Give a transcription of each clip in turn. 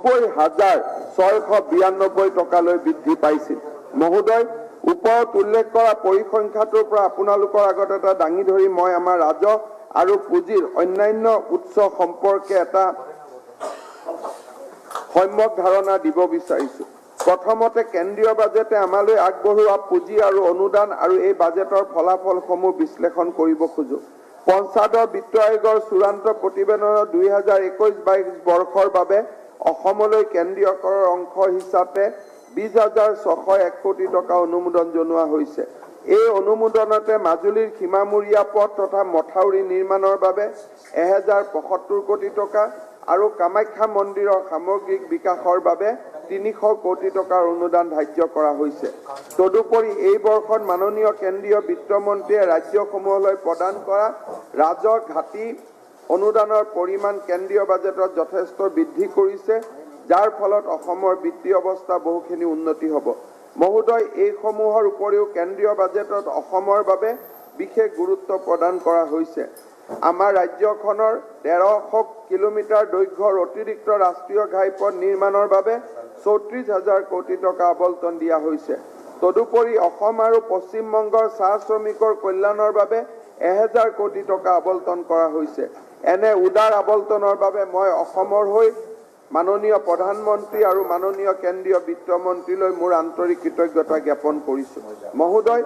90,692 টকালৈ বৃদ্ধি পাইছিল। মহোদয়, ওপৰত উল্লেখ কৰা পৰিসংখ্যাটোৰ পৰা আপোনালোকৰ আগত এটা দাঙি ধৰি মই আমাৰ ৰাজহ আৰু পুঁজিৰ অন্যান্য উৎস সম্পৰ্কে এটা সম্যক ধাৰণা দিব বিচাৰিছো। প্ৰথমতে কেন্দ্ৰীয় বাজেটে আমালৈ আগবঢ়োৱা পুঁজি আৰু অনুদান আৰু এই বাজেটৰ ফলাফলসমূহ বিশ্লেষণ কৰিব খোজো। পঞ্চায়তৰ বিত্ত আয়োগৰ চূড়ান্ত প্ৰতিবেদনত 2021-22 বৰ্ষৰ বাবে অসমলৈ কেন্দ্ৰীয় কৰৰ অংশ হিচাপে 20,601 কোটি টকা অনুমোদন জনোৱা হৈছে। এই অনুমোদনতে মাজুলীৰ সীমামূৰীয়া পথ তথা মথাউৰি নিৰ্মাণৰ বাবে 1075 কোটি টকা আৰু কামাখ্যা মন্দিৰৰ সামগ্ৰিক বিকাশৰ বাবে 300 কোটি টকাৰ অনুদান ধাৰ্য কৰা হৈছে। তদুপৰি এই বৰ্ষত মাননীয় কেন্দ্ৰীয় বিত্তমন্ত্ৰীয়ে ৰাজ্যসমূহলৈ প্ৰদান কৰা ৰাজহ ঘাটি অনুদানৰ পৰিমাণ কেন্দ্ৰীয় বাজেটত যথেষ্ট বৃদ্ধি কৰিছে, যাৰ ফলত অসমৰ বিত্তীয় অৱস্থা বহুখিনি উন্নতি হ'ব। মহোদয়, এইসমূহৰ উপৰিও কেন্দ্ৰীয় বাজেটত অসমৰ বাবে বিশেষ গুৰুত্ব প্ৰদান কৰা হৈছে। আমাৰ ৰাজ্যখনৰ 1300 কিলোমিটাৰ দৈৰ্ঘ্যৰ অতিৰিক্ত ৰাষ্ট্ৰীয় ঘাইপথ নিৰ্মাণৰ বাবে 34,000 কোটি টকা আবণ্টন দিয়া হৈছে। তদুপৰি অসম আৰু পশ্চিমবংগৰ চাহ শ্ৰমিকৰ কল্যাণৰ বাবে 1000 কোটি টকা আবণ্টন কৰা হৈছে। এনে উদাৰ আবণ্টনৰ বাবে মই অসমৰ হৈ মাননীয় প্ৰধানমন্ত্ৰী আৰু মাননীয় কেন্দ্ৰীয় বিত্তমন্ত্ৰীলৈ মোৰ আন্তৰিক কৃতজ্ঞতা জ্ঞাপন কৰিছো। মহোদয়,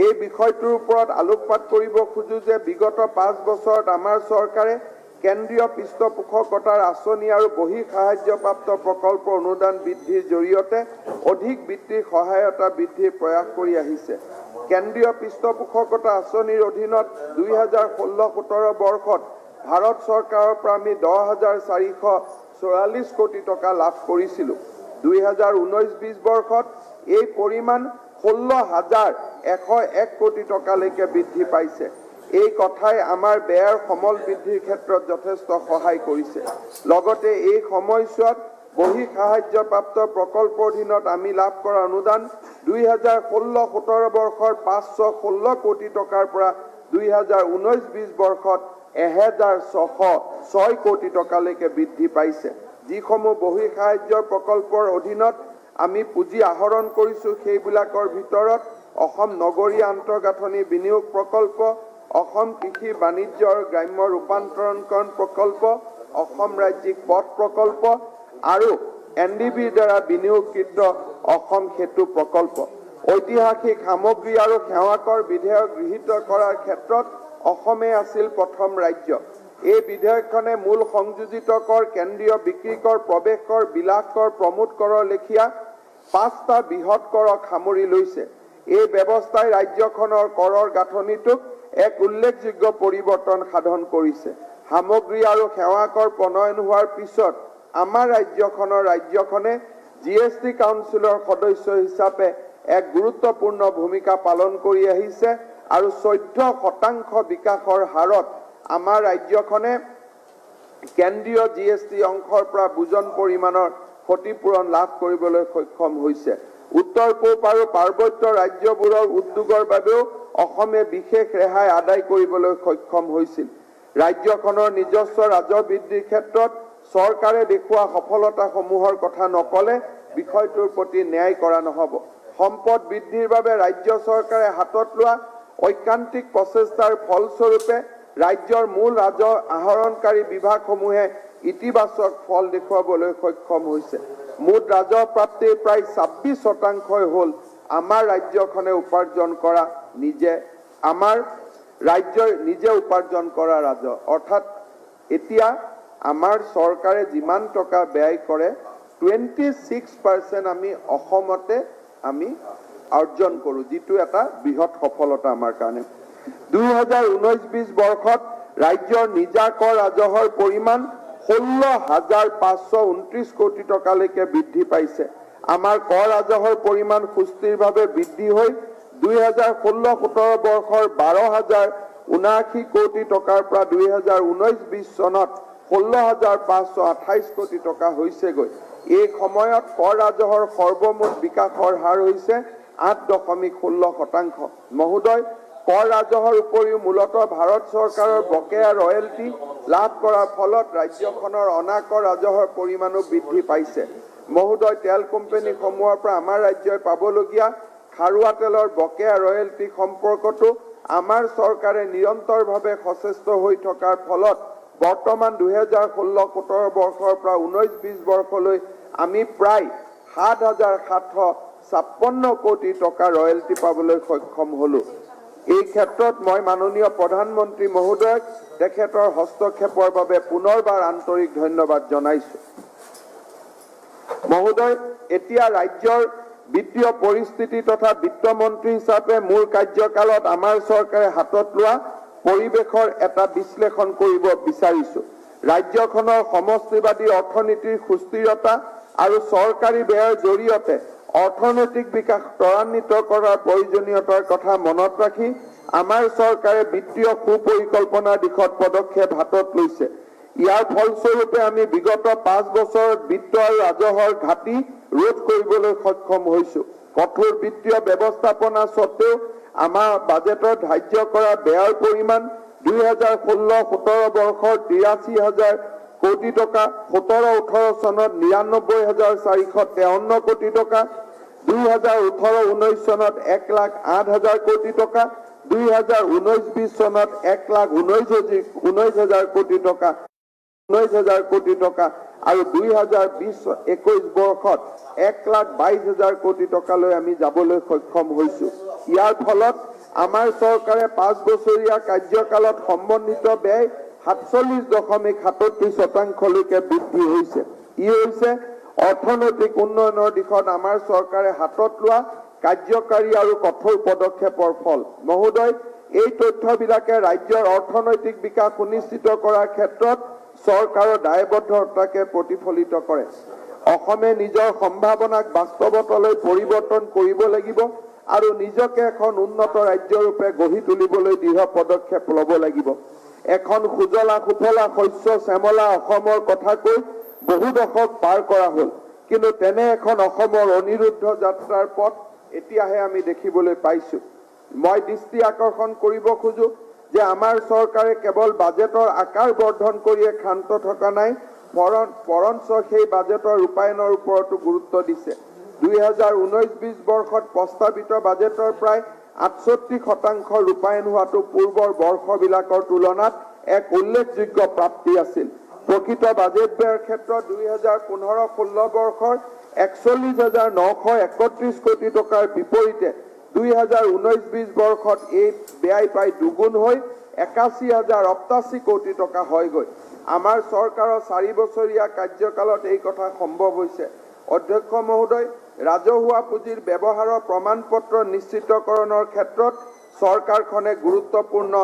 এই বিষয়টোৰ ওপৰত আলোকপাত কৰিব খোজো যে বিগত 5 বছৰত আমাৰ চৰকাৰে কেন্দ্ৰীয় পৃষ্ঠপোষকতাৰ আঁচনি আৰু বহি সাহায্যপ্ৰাপ্ত প্ৰকল্পৰ অনুদান বৃদ্ধিৰ জৰিয়তে অধিক বৃত্তিৰ সহায়তা বৃদ্ধিৰ প্ৰয়াস কৰি আহিছে। কেন্দ্ৰীয় পৃষ্ঠপোষকতা আঁচনিৰ অধীনত 2016-17 বৰ্ষত ভাৰত চৰকাৰৰ পৰা আমি 10,444 কোটি টকা লাভ কৰিছিলোঁ। 2019-20 বৰ্ষত এই পৰিমাণ 16,101 কোটি টকালৈকে বৃদ্ধি পাইছে। এই কথাই আমাৰ ব্যয়ৰ সমল বৃদ্ধিৰ ক্ষেত্ৰত যথেষ্ট সহায় কৰিছে। লগতে এই সময়ছোৱাত বহি সাহায্যপ্ৰাপ্ত প্ৰকল্পৰ অধীনত আমি লাভ কৰা অনুদান 2016-17 বৰ্ষৰ 516 কোটি টকাৰ পৰা 2019-20 বৰ্ষত 1,606 কোটি টকালৈকে বৃদ্ধি পাইছে। যিসমূহ বহি সাহায্যৰ প্ৰকল্পৰ অধীনত আমি পুঁজি আহৰণ কৰিছোঁ সেইবিলাকৰ ভিতৰত অসম নগৰীয়া আন্তঃগাঁথনি বিনিয়োগ প্ৰকল্প, অসম কৃষি বাণিজ্য আৰু গ্ৰাম্য ৰূপান্তৰণকৰণ প্ৰকল্প, অসম ৰাজ্যিক পথ প্ৰকল্প আৰু NDBৰ দ্বাৰা বিনিয়োগকৃত অসম সেতু প্ৰকল্প। ঐতিহাসিক সামগ্ৰী আৰু সেৱা কৰ বিধেয়ক গৃহীত কৰাৰ ক্ষেত্ৰত অসমে আছিল প্ৰথম ৰাজ্য। এই বিধেয়কখনে মূল সংযোজিত কৰ, কেন্দ্ৰীয় বিক্ৰী কৰ, প্ৰৱেশ কৰ, বিলাস কৰ, প্ৰমোদ কৰৰ লেখীয়া 5টা বৃহৎ কৰক সামৰি লৈছে। এই ব্যৱস্থাই ৰাজ্যখনৰ কৰৰ গাঁথনিটোক এক উল্লেখযোগ্য পৰিৱৰ্তন সাধন কৰিছে। সামগ্ৰী আৰু সেৱা কৰ প্ৰণয়ন হোৱাৰ পিছত আমাৰ ৰাজ্যখনে GST কাউন্সিলৰ সদস্য হিচাপে এক গুৰুত্বপূৰ্ণ ভূমিকা পালন কৰি আহিছে আৰু 14% বিকাশৰ হাৰত আমাৰ ৰাজ্যখনে কেন্দ্ৰীয় GST অংশৰ পৰা বুজন পৰিমাণৰ ক্ষতিপূৰণ লাভ কৰিবলৈ সক্ষম হৈছে। উত্তৰ পূব আৰু পাৰ্বত্য ৰাজ্যবোৰৰ উদ্যোগৰ বাবেও অসমে বিশেষ ৰেহাই আদায় কৰিবলৈ সক্ষম হৈছিল। ৰাজ্যখনৰ নিজস্ব ৰাজহ বৃদ্ধিৰ ক্ষেত্ৰত চৰকাৰে দেখুওৱা সফলতাসমূহৰ কথা নকলে বিষয়টোৰ প্ৰতি ন্যায় কৰা নহ'ব। সম্পদ বৃদ্ধিৰ বাবে ৰাজ্য চৰকাৰে হাতত লোৱা ঐকান্তিক প্ৰচেষ্টাৰ ফলস্বৰূপে ৰাজ্যৰ মূল ৰাজহ আহৰণকাৰী বিভাগসমূহে ইতিবাচক ফল দেখুৱাবলৈ সক্ষম হৈছে। মুঠ ৰাজহ প্ৰাপ্তিৰ প্ৰায় 26% হ'ল আমাৰ ৰাজ্যখনে উপাৰ্জন কৰা নিজে উপাৰ্জন কৰা ৰাজহ। অৰ্থাৎ এতিয়া আমাৰ চৰকাৰে যিমান টকা ব্যয় কৰে 26% আমি অসমতে আমি অৰ্জন কৰোঁ, যিটো এটা বৃহৎ সফলতা আমাৰ কাৰণে। 2019-20 বৰ্ষত ৰাজ্যৰ নিজা কৰ ৰাজহৰ পৰিমাণ 16,529 কোটি টকালৈকে বৃদ্ধি পাইছে। আমাৰ কৰ ৰাজহৰ পৰিমাণ সুস্থিৰভাৱে বৃদ্ধি হৈ 2016-17 বৰ্ষৰ 12,079 কোটি টকাৰ পৰা 2019-20 চনত 16,528 কোটি টকা হৈছেগৈ। এই সময়ত কৰ ৰাজহৰ সৰ্বমুঠ বিকাশৰ হাৰ হৈছে 8.16%। মহোদয়, কৰ ৰাজহৰ উপৰিও মূলতঃ ভাৰত চৰকাৰৰ বকেয়া ৰয়েলটি লাভ কৰাৰ ফলত ৰাজ্যখনৰ অনাকৰ ৰাজহৰ পৰিমাণো বৃদ্ধি পাইছে। মহোদয়, তেল কোম্পানীসমূহৰ পৰা আমাৰ ৰাজ্যই পাবলগীয়া খাৰুৱা তেলৰ বকেয়া ৰয়েলটি সম্পৰ্কতো আমাৰ চৰকাৰে নিৰন্তৰভাৱে সচেষ্ট হৈ থকাৰ ফলত বৰ্তমান 2016-17 বৰ্ষৰ পৰা 19-20 বৰ্ষলৈ আমি প্ৰায় 7,756 কোটি টকা ৰয়েলটি পাবলৈ সক্ষম হলো। এই ক্ষেত্ৰত মই মাননীয় প্ৰধানমন্ত্ৰী মহোদয়ক তেখেতৰ হস্তক্ষেপৰ বাবে পুনৰবাৰ আন্তৰিক ধন্যবাদ জনাইছো। মহোদয়, এতিয়া ৰাজ্যৰ বিত্তীয় পৰিস্থিতি তথা বিত্তমন্ত্ৰী হিচাপে মোৰ কাৰ্যকালত আমাৰ চৰকাৰে হাতত লোৱা পৰিৱেশৰ এটা বিশ্লেষণ কৰিব বিচাৰিছো। ৰাজ্যখনৰ সমষ্টিবাদী অৰ্থনীতিৰ সুস্থিৰতা আৰু চৰকাৰী ব্যয়ৰ জৰিয়তে অৰ্থনৈতিক বিকাশ ত্বৰান্বিত কৰাৰ প্ৰয়োজনীয়তাৰ কথা মনত ৰাখি আমাৰ চৰকাৰে বিত্তীয় সুপৰিকল্পনাৰ দিশত পদক্ষেপ হাতত লৈছে। ইয়াৰ ফলস্বৰূপে আমি বিগত 5 বছৰত বিত্ত আৰু ৰাজহৰ ঘাটি ৰোধ কৰিবলৈ সক্ষম হৈছো। কঠোৰ বিত্তীয় ব্যৱস্থাপনা স্বত্তেও আমাৰ বাজেটত ধাৰ্য কৰা ব্যয়ৰ পৰিমাণ 2016-17 বৰ্ষৰ 83,000 কোটি টকা, 17-18 চনত 99,453 কোটি টকা, 2018-19 চনত 1,08,000 কোটি টকা, 2019-20 চনত 1,19,000 কোটি টকা, 19,000 কোটি টকা আৰু 2020-21 বৰ্ষত 1,22,000 কোটি টকালৈ আমি যাবলৈ সক্ষম হৈছো। ইয়াৰ ফলত আমাৰ চৰকাৰে 5 বছৰীয়া কাৰ্যকালত সম্বন্ধিত ব্যয় 47.37% বৃদ্ধি হৈছে। ই হৈছে অৰ্থনৈতিক উন্নয়নৰ দিশত আমাৰ চৰকাৰে হাতত লোৱা কাৰ্যকাৰী আৰু কঠোৰ পদক্ষেপৰ ফল। মহোদয়, এই তথ্যবিলাকে ৰাজ্যৰ অৰ্থনৈতিক বিকাশ সুনিশ্চিত কৰাৰ ক্ষেত্ৰত চৰকাৰৰ দায়বদ্ধতাকে প্ৰতিফলিত কৰে। অসমে নিজৰ সম্ভাৱনাক বাস্তৱতালৈ পৰিৱৰ্তন কৰিব লাগিব আৰু নিজকে এখন উন্নত ৰাজ্যৰূপে গঢ়ি তুলিবলৈ দৃঢ় পদক্ষেপ ল'ব লাগিব। এখন সুজলা সুফলা শস্য শ্যামলা অসমৰ কথা কৈ বহু দশক পাৰ কৰা হ'ল, কিন্তু তেনে এখন অসমৰ অনিৰুদ্ধ যাত্ৰাৰ পথ এতিয়াহে আমি দেখিবলৈ পাইছো। মই দৃষ্টি আকৰ্ষণ কৰিব খোজো যে আমাৰ চৰকাৰে কেৱল বাজেটৰ আকাৰ বৰ্ধন কৰিয়ে ক্ষান্ত থকা নাই, বৰঞ্চ সেই বাজেটৰ ৰূপায়ণৰ ওপৰতো গুৰুত্ব দিছে। 2019-20 বৰ্ষত প্ৰস্তাৱিত বাজেটৰ প্ৰায় 68% ৰূপায়ণ হোৱাটো পূৰ্বৰ বৰ্ষবিলাকৰ তুলনাত এক উল্লেখযোগ্য প্ৰাপ্তি আছিল। প্ৰকৃত বাজেট ব্যয়ৰ ক্ষেত্ৰত 2015-16 বৰ্ষৰ 41,931 কোটি টকাৰ বিপৰীতে 2019-20 বৰ্ষত এই ব্যয় প্ৰায় দুগুণ হৈ 81,088 কোটি টকা হয়গৈ। আমাৰ চৰকাৰৰ 4 বছৰীয়া কাৰ্যকালত এই কথা সম্ভৱ হৈছে। অধ্যক্ষ মহোদয়, ৰাজহুৱা পুঁজিৰ ব্যৱহাৰৰ প্ৰমাণপত্ৰ নিশ্চিতকৰণৰ ক্ষেত্ৰত চৰকাৰখনে গুৰুত্বপূৰ্ণ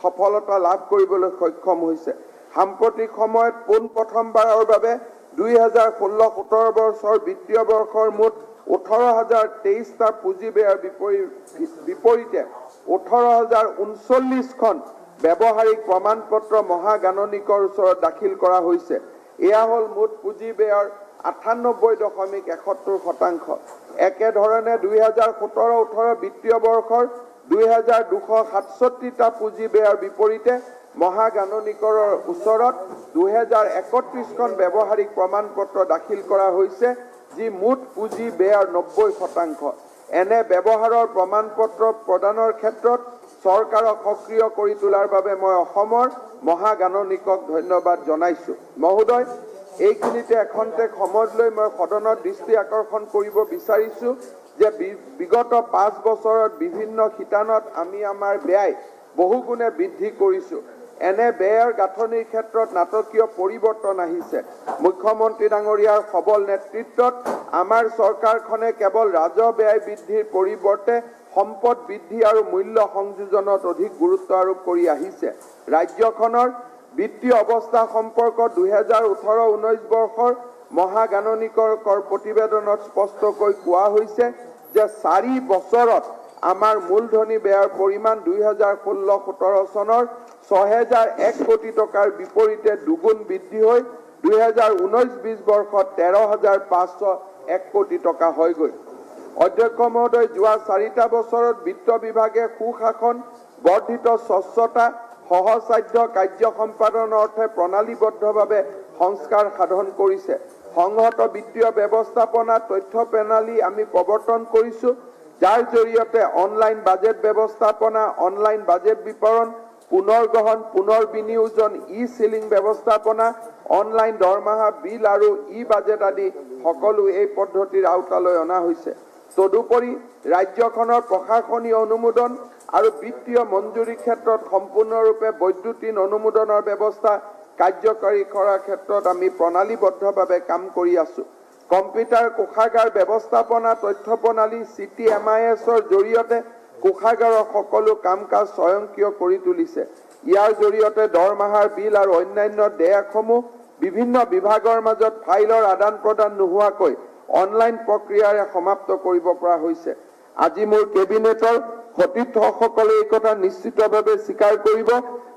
সফলতা লাভ কৰিবলৈ সক্ষম হৈছে। সাম্প্ৰতিক সময়ত পোনপ্ৰথমবাৰৰ বাবে 2016-17 বৰ্ষৰ বিত্তীয় বৰ্ষৰ মুঠ 18,023টা পুঁজি ব্যয়ৰ বিপৰীতে 18,039খন ব্যৱহাৰিক প্ৰমাণপত্ৰ মহাগাণনিকৰ ওচৰত দাখিল কৰা হৈছে। এয়া হ'ল মুঠ পুঁজি ব্যয়ৰ 98.71%। একেধৰণে 2017-18 বিত্তীয় বৰ্ষৰ 2,267টা পুঁজি ব্যয়ৰ বিপৰীতে মহাগাণনিকৰৰ ওচৰত 2,031খন ব্যৱহাৰিক প্ৰমাণপত্ৰ দাখিল কৰা হৈছে, যি মুঠ পুঁজি ব্যয়ৰ 90%। এনে ব্যৱহাৰৰ প্ৰমাণপত্ৰ প্ৰদানৰ ক্ষেত্ৰত চৰকাৰক সক্ৰিয় কৰি তোলাৰ বাবে মই অসমৰ মহাগাণনিকক ধন্যবাদ জনাইছো। মহোদয়, এইখিনিতে এখন্তেক সময় লৈ মই সদনত দৃষ্টি আকৰ্ষণ কৰিব বিচাৰিছো যে বিগত 5 বছৰত বিভিন্ন শিতানত আমি আমাৰ ব্যয় বহুগুণে বৃদ্ধি কৰিছো। এনে ব্যয়ৰ গাঁথনিৰ ক্ষেত্ৰত নাটকীয় পৰিৱৰ্তন আহিছে। মুখ্যমন্ত্ৰী ডাঙৰীয়াৰ সবল নেতৃত্বত আমাৰ চৰকাৰখনে কেৱল ৰাজহ ব্যয় বৃদ্ধিৰ পৰিৱৰ্তে সম্পদ বৃদ্ধি আৰু মূল্য সংযোজনত অধিক গুৰুত্ব আৰোপ কৰি আহিছে। ৰাজ্যখনৰ বিত্তীয় অৱস্থা সম্পৰ্কত 2018-19 বৰ্ষৰ মহাগাণনিকৰ প্ৰতিবেদনত স্পষ্টকৈ কোৱা হৈছে যে 4 বছৰত আমাৰ মূলধনী ব্যয়ৰ পৰিমাণ 2016-17 চনৰ 6,001 কোটি টকাৰ বিপৰীতে দুগুণ বৃদ্ধি হৈ 2019-20 বৰ্ষত 13,501 কোটি টকা হয়গৈ। অধ্যক্ষ মহোদয়, যোৱা 4টা বছৰত বিত্ত বিভাগে সুশাসন, বৰ্ধিত স্বচ্ছতা সহসাধ্য কাৰ্য সম্পাদনৰ অৰ্থে প্ৰণালীবদ্ধভাৱে সংস্কাৰ সাধন কৰিছে। সংহত বিত্তীয় ব্যৱস্থাপনা তথ্য প্ৰণালী আমি প্ৰৱৰ্তন কৰিছো, যাৰ জৰিয়তে অনলাইন বাজেট ব্যৱস্থাপনা, অনলাইন বাজেট বিতৰণ, পুনৰ গ্ৰহণ, পুনৰ বিনিয়োজন, ই-সিলিং ব্যৱস্থাপনা, অনলাইন দৰমহা বিল আৰু ই-বাজেট আদি সকলো এই পদ্ধতিৰ আওতালৈ অনা হৈছে। তদুপৰি ৰাজ্যখনৰ প্ৰশাসনীয় অনুমোদন আৰু বিত্তীয় মঞ্জুৰিৰ ক্ষেত্ৰত সম্পূৰ্ণৰূপে বৈদ্যুতিন অনুমোদনৰ ব্যৱস্থা কাৰ্যকৰী কৰাৰ ক্ষেত্ৰত আমি প্ৰণালীবদ্ধভাৱে কাম কৰি আছো। কম্পিউটাৰ কোষাগাৰ ব্যৱস্থাপনা তথ্য প্ৰণালী CTMIS-ৰ জৰিয়তে কোষাগাৰৰ সকলো কাম কাজ স্বয়ংক্ৰিয় কৰি তুলিছে। ইয়াৰ জৰিয়তে দৰমহাৰ বিল আৰু অন্যান্য দেয়কসমূহ বিভিন্ন বিভাগৰ মাজত ফাইলৰ আদান প্ৰদান নোহোৱাকৈ অনলাইন প্ৰক্ৰিয়াৰে সমাপ্ত কৰিব পৰা হৈছে। আজি মোৰ কেবিনেটৰ সতীৰ্থসকলে এই কথা নিশ্চিতভাৱে স্বীকাৰ কৰিব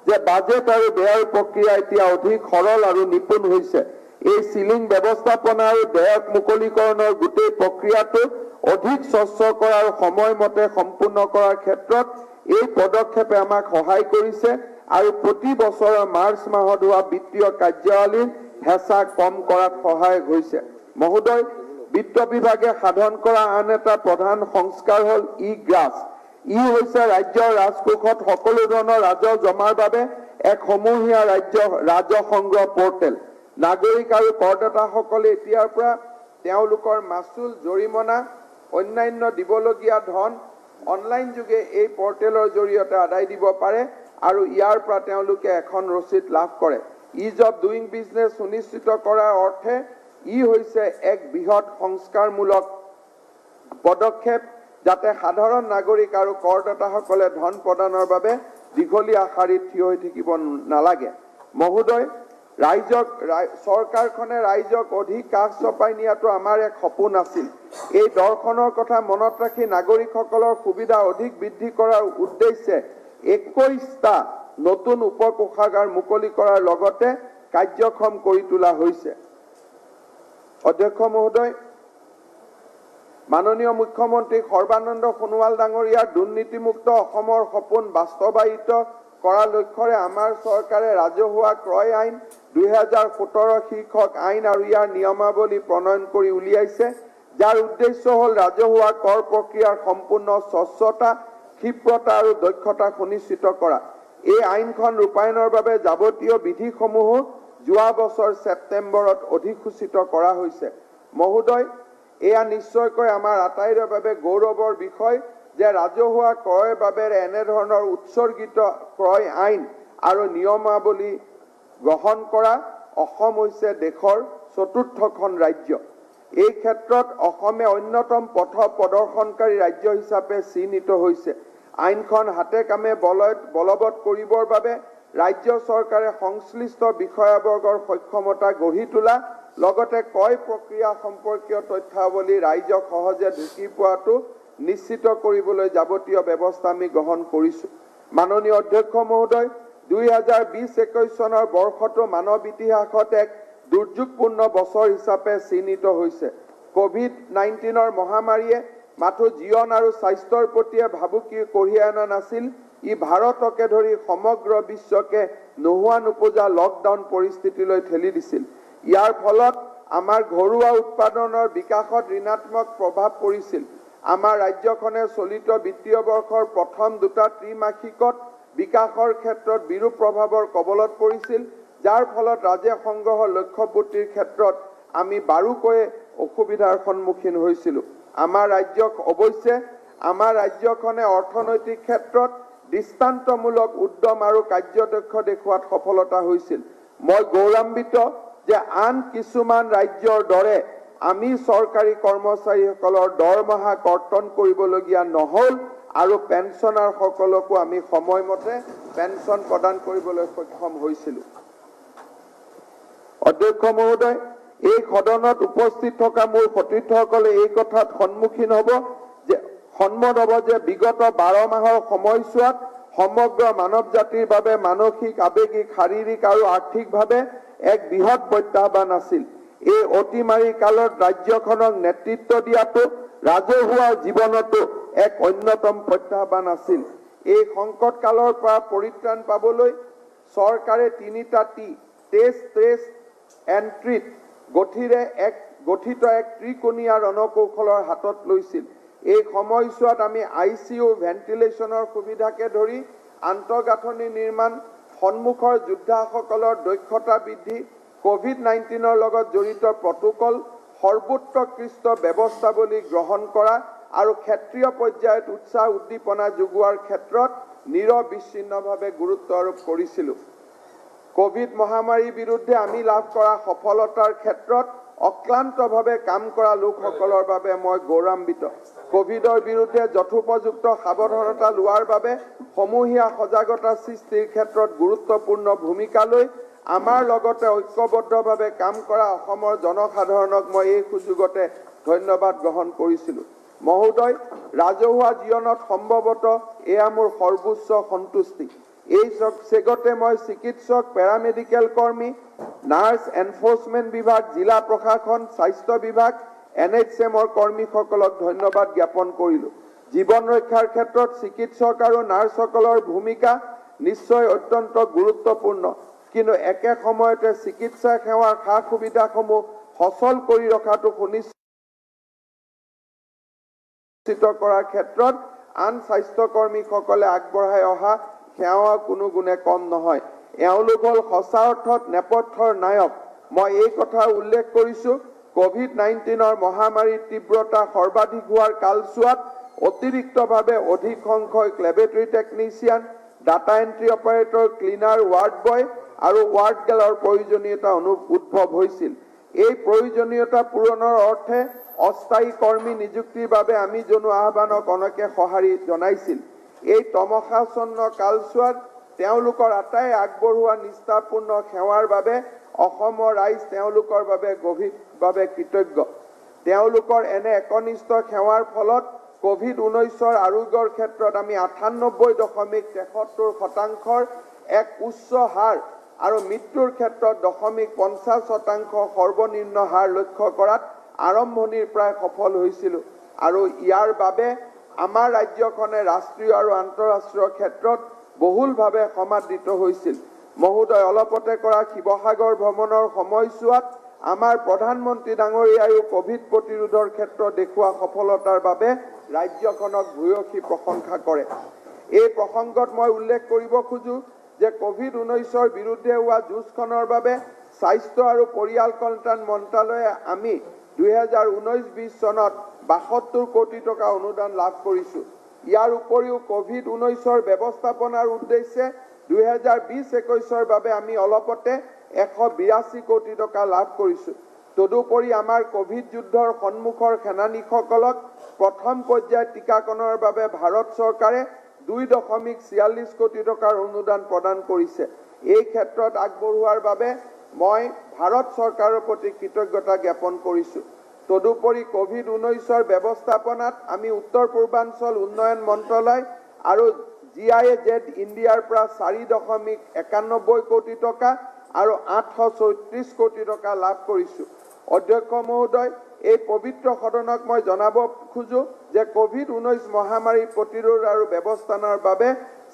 যে বাজেট আৰু ব্যয়ৰ প্ৰক্ৰিয়া এতিয়া অধিক সৰল আৰু নিপুণ হৈছে। এই সিলিং ব্যৱস্থাপনা আৰু ব্যয়ক মুকলিকৰণৰ গোটেই প্ৰক্ৰিয়াটো অধিক স্বচ্ছ কৰাৰ সময়মতে সম্পূৰ্ণ কৰাৰ ক্ষেত্ৰত এই পদক্ষেপে আমাক সহায় কৰিছে আৰু প্ৰতি বছৰৰ মাৰ্চ মাহত হোৱা বিত্তীয় কাৰ্যাৱলীৰ হেঁচা কম কৰাত সহায়ক হৈছে। মহোদয়, বিত্ত বিভাগে সাধন কৰা আন এটা প্ৰধান সংস্কাৰ হ'ল ই-গ্ৰাছ। ই হৈছে ৰাজ্যৰ ৰাজকোষত সকলো ধৰণৰ ৰাজহ জমাৰ বাবে এক সমূহীয়া ৰাজহ সংগ্ৰহ পৰ্টেল। নাগৰিক আৰু কৰদাতাসকলে এতিয়াৰ পৰা তেওঁলোকৰ মাচুল, জৰিমনা, অন্যান্য দিবলগীয়া ধন অনলাইন যোগে এই পৰ্টেলৰ জৰিয়তে আদায় দিব পাৰে আৰু ইয়াৰ পৰা তেওঁলোকে এখন ৰচিদ লাভ কৰে। ইজ অফ ডুইং বিজনেছ সুনিশ্চিত কৰাৰ অৰ্থে ই হৈছে এক বৃহৎ সংস্কাৰমূলক পদক্ষেপ, যাতে সাধাৰণ নাগৰিক আৰু কৰদাতাসকলে ধন প্ৰদানৰ বাবে দীঘলীয়া শাৰীত থিয় হৈ থাকিব নালাগে। মহোদয়, চৰকাৰখনে ৰাইজক অধিক কাষ চপাই নিয়াটো আমাৰ এক সপোন আছিল। এই দৰ্শনৰ কথা মনত ৰাখি নাগৰিকসকলৰ সুবিধা অধিক বৃদ্ধি কৰাৰ উদ্দেশ্যে 21টা নতুন উপকোষাগাৰ মুকলি কৰাৰ লগতে কাৰ্যক্ষম কৰি তোলা হৈছে। অধ্যক্ষ মহোদয়, মাননীয় মুখ্যমন্ত্ৰী সৰ্বানন্দ সোণোৱাল ডাঙৰীয়াৰ দুৰ্নীতিমুক্ত অসমৰ সপোন বাস্তৱায়িত কৰাৰ লক্ষ্যৰে আমাৰ চৰকাৰে ৰাজহুৱা ক্ৰয় আইন 2017 শীৰ্ষক আইন আৰু ইয়াৰ নিয়মাৱলী প্ৰণয়ন কৰি উলিয়াইছে, যাৰ উদ্দেশ্য হ'ল ৰাজহুৱা কৰ প্ৰক্ৰিয়াৰ সম্পূৰ্ণ স্বচ্ছতা, ক্ষীপ্ৰতা আৰু দক্ষতা সুনিশ্চিত কৰা। এই আইনখন ৰূপায়ণৰ বাবে যাৱতীয় বিধিসমূহো যোৱা বছৰ ছেপ্টেম্বৰত অধিসূচিত কৰা হৈছে। মহোদয়, এয়া নিশ্চয়কৈ আমাৰ আটাইৰে বাবে গৌৰৱৰ বিষয় যে ৰাজহুৱা ক্ৰয়ৰ বাবে এনেধৰণৰ উৎসৰ্গিত ক্ৰয় আইন আৰু নিয়মাৱলী গ্ৰহণ কৰা অসম হৈছে দেশৰ চতুৰ্থখন ৰাজ্য। এই ক্ষেত্ৰত অসমে অন্যতম পথ প্ৰদৰ্শনকাৰী ৰাজ্য হিচাপে চিহ্নিত হৈছে। আইনখন হাতে কামে বলবৎ কৰিবৰ বাবে ৰাজ্য চৰকাৰে সংশ্লিষ্ট বিষয়াবৰ্গৰ সক্ষমতা গঢ়ি তোলা, লগতে ক্ৰয় প্ৰক্ৰিয়া সম্পৰ্কীয় তথ্যাৱলী ৰাইজক সহজে ঢুকি পোৱাটো নিশ্চিত কৰিবলৈ যাৱতীয় ব্যৱস্থা আমি গ্ৰহণ কৰিছো। মাননীয় অধ্যক্ষ মহোদয়, 2020-21 চনৰ বৰ্ষটো মানৱ ইতিহাসত এক দুৰ্যোগপূৰ্ণ বছৰ হিচাপে চিহ্নিত হৈছে। কোভিড-19ৰ মহামাৰীয়ে মাথো জীৱন আৰু স্বাস্থ্যৰ প্ৰতি ভাবুকি কঢ়িয়াই অনা নাছিল, ই ভাৰতকে ধৰি সমগ্ৰ বিশ্বকে নোহোৱা নোপোজা লকডাউন পৰিস্থিতিলৈ ঠেলি দিছিল। ইয়াৰ ফলত আমাৰ ঘৰুৱা উৎপাদনৰ বিকাশত ঋণাত্মক প্ৰভাৱ পৰিছিল। আমাৰ ৰাজ্যখনে চলিত বিত্তীয় বৰ্ষৰ প্ৰথম দুটা ত্ৰিমাসিকত বিকাশৰ ক্ষেত্ৰত বিৰূপ প্ৰভাৱৰ কবলত পৰিছিল, যাৰ ফলত ৰাজহ সংগ্ৰহৰ লক্ষ্যপূৰ্তিৰ ক্ষেত্ৰত আমি বাৰুকৈ অসুবিধাৰ সন্মুখীন হৈছিলোঁ। আমাৰ ৰাজ্যখনে অৰ্থনৈতিক ক্ষেত্ৰত দৃষ্টান্তমূলক উদ্যম আৰু কাৰ্যদক্ষ দেখুৱাত সফলতা হৈছিল। মই গৌৰৱান্বিত যে আন কিছুমান ৰাজ্যৰ দৰে আমি চৰকাৰী কৰ্মচাৰীসকলৰ দৰমহা কৰ্তন কৰিবলগীয়া নহ'ল আৰু পেঞ্চনাৰসকলকো আমি সময়মতে পেঞ্চন প্ৰদান কৰিবলৈ সক্ষম হৈছিলোঁ। অধ্যক্ষ মহোদয়, এই সদনত উপস্থিত থকা মোৰ সতীৰ্থসকলে এই কথাত সন্মুখীন হ'ব যে বিগত 12 মাহৰ সময়ছোৱাত সমগ্ৰ মানৱ জাতিৰ বাবে মানসিক, আৱেগিক, শাৰীৰিক আৰু আৰ্থিকভাৱে এক বৃহৎ প্ৰত্যাহ্বান আছিল। এই অতিমাৰী কালত ৰাজ্যখনক নেতৃত্ব দিয়াটো ৰাজহুৱা জীৱনতো এক অন্যতম প্ৰত্যাহ্বান আছিল। এই সংকট কালৰ পৰা পৰিত্ৰাণ পাবলৈ চৰকাৰে 3টা T test trace and treat গঠিত এক ত্ৰিকোণীয়া ৰণকৌশলৰ হাতত লৈছিল। এই সময়ছোৱাত আমি ICU ভেন্টিলেশ্যনৰ সুবিধাকে ধৰি আন্তঃগাঁথনি নিৰ্মাণ, সন্মুখৰ যোদ্ধাসকলৰ দক্ষতা বৃদ্ধি, COVID-19 লগত জড়িত প্ৰটোকল, সৰ্বোৎকৃষ্ট ব্যৱস্থাৱলী গ্ৰহণ কৰা আৰু ক্ষেত্ৰীয় পৰ্যায়ত উৎসাহ উদ্দীপনা যোগোৱাৰ ক্ষেত্ৰত নিৰবিচ্ছিন্নভাৱে গুৰুত্ব আৰোপ কৰিছিলোঁ। কোভিড মহামাৰীৰ বিৰুদ্ধে আমি লাভ কৰা সফলতাৰ ক্ষেত্ৰত অক্লান্তভাৱে কাম কৰা লোকসকলৰ বাবে মই গৌৰৱান্বিত। কোভিডৰ বিৰুদ্ধে যথোপযুক্ত সাৱধানতা লোৱাৰ বাবে সমূহীয়া সজাগতা সৃষ্টিৰ ক্ষেত্ৰত গুৰুত্বপূৰ্ণ ভূমিকা লৈ আমাৰ লগতে ঐক্যবদ্ধভাৱে কাম কৰা অসমৰ জনসাধাৰণক মই এই সুযোগতে ধন্যবাদ গ্ৰহণ কৰিছিলোঁ। মহোদয়, ৰাজহুৱা জীৱনত সম্ভৱতঃ এয়া মোৰ সৰ্বোচ্চ সন্তুষ্টি। এই চেগতে মই চিকিৎসক, পেৰামেডিকেল কৰ্মী, নাৰ্ছ, এনফৰ্চমেণ্ট বিভাগ, জিলা প্ৰশাসন, স্বাস্থ্য বিভাগ, NHM-ৰ কৰ্মীসকলক ধন্যবাদ জ্ঞাপন কৰিলোঁ। জীৱন ৰক্ষাৰ ক্ষেত্ৰত চিকিৎসক আৰু নাৰ্ছসকলৰ ভূমিকা নিশ্চয় অত্যন্ত গুৰুত্বপূৰ্ণ, কিন্তু একে সময়তে চিকিৎসা সেৱাৰ সা সুবিধাসমূহ সচল কৰি ৰখাটো সুনিশ্চিত কৰাৰ ক্ষেত্ৰত আন স্বাস্থ্যকৰ্মীসকলে আগবঢ়াই অহা সেৱা কোনো গুণে কম নহয়। এওঁলোক হ'ল সঁচা অৰ্থত নেপথ্যৰ নায়ক। মই এই কথা উল্লেখ কৰিছোঁ, COVID-19 মহামাৰীৰ তীব্ৰতা সৰ্বাধিক হোৱাৰ কালছোৱাত অতিৰিক্তভাৱে অধিক সংখ্যক laboratory technician, data entry operator, cleaner, ward boy আৰু ৱাৰ্ড গাৰ্লৰ প্ৰয়োজনীয়তা উদ্ভৱ হৈছিল। এই প্ৰয়োজনীয়তা পূৰণৰ অৰ্থে অস্থায়ী কৰ্মী নিযুক্তিৰ বাবে আমি জনোৱা আহ্বানক অনেকে সঁহাৰি জনাইছিল। এই তমসাচ্ছন্ন কালছোৱাত তেওঁলোকৰ আটাই আগবঢ়োৱা নিষ্ঠাপূৰ্ণ সেৱাৰ বাবে অসমৰ ৰাইজ তেওঁলোকৰ বাবে গভীৰভাৱে কৃতজ্ঞ। তেওঁলোকৰ এনে একনিষ্ঠ সেৱাৰ ফলত COVID-19 আৰোগ্যৰ ক্ষেত্ৰত আমি 98.73% এক উচ্চ হাৰ আৰু মৃত্যুৰ ক্ষেত্ৰত 0.50% সৰ্বনিম্ন হাৰ লক্ষ্য কৰাত আৰম্ভণিৰ প্ৰায় সফল হৈছিলোঁ আৰু ইয়াৰ বাবে আমাৰ ৰাজ্যখনে ৰাষ্ট্ৰীয় আৰু আন্তঃৰাষ্ট্ৰীয় ক্ষেত্ৰত বহুলভাৱে সমাদৃত হৈছিল। মহোদয়, অলপতে কৰা শিৱসাগৰ ভ্ৰমণৰ সময়ছোৱাত আমাৰ প্ৰধানমন্ত্ৰী ডাঙৰীয়ায়ো কোভিড প্ৰতিৰোধৰ ক্ষেত্ৰত দেখুওৱা সফলতাৰ বাবে ৰাজ্যখনক ভূয়সী প্ৰশংসা কৰে। এই প্ৰসংগত মই উল্লেখ কৰিব খোজো যে COVID-19 বিৰুদ্ধে হোৱা যুঁজখনৰ বাবে স্বাস্থ্য আৰু পৰিয়াল কল্যাণ মন্ত্ৰালয়ে আমি 2019-20 চনত 72 কোটি টকা অনুদান লাভ কৰিছোঁ। ইয়াৰ উপৰিও COVID-19 ব্যৱস্থাপনাৰ উদ্দেশ্যে 2020-21 বাবে আমি অলপতে 182 কোটি টকা লাভ কৰিছোঁ। তদুপৰি আমাৰ কোভিড যুদ্ধৰ সন্মুখৰ সেনানীসকলক প্ৰথম পৰ্যায়ৰ টীকাকৰণৰ বাবে ভাৰত চৰকাৰে 2.46 কোটি টকাৰ অনুদান প্ৰদান কৰিছে। এই ক্ষেত্ৰত আগবঢ়োৱাৰ বাবে মই ভাৰত চৰকাৰৰ প্ৰতি কৃতজ্ঞতা জ্ঞাপন কৰিছোঁ। তদুপৰি COVID-19 ব্যৱস্থাপনাত আমি উত্তৰ পূৰ্বাঞ্চল উন্নয়ন মন্ত্ৰালয় আৰু GIZ ইণ্ডিয়াৰ পৰা 4.91 কোটি টকা আৰু 834 কোটি টকা লাভ কৰিছোঁ। অধ্যক্ষ মহোদয়, এই পবিত্ৰ সদনক মই জনাব খোজো যে COVID-19 মহামাৰী প্ৰতিৰোধ আৰু ব্যৱস্থাপনাৰ বাবে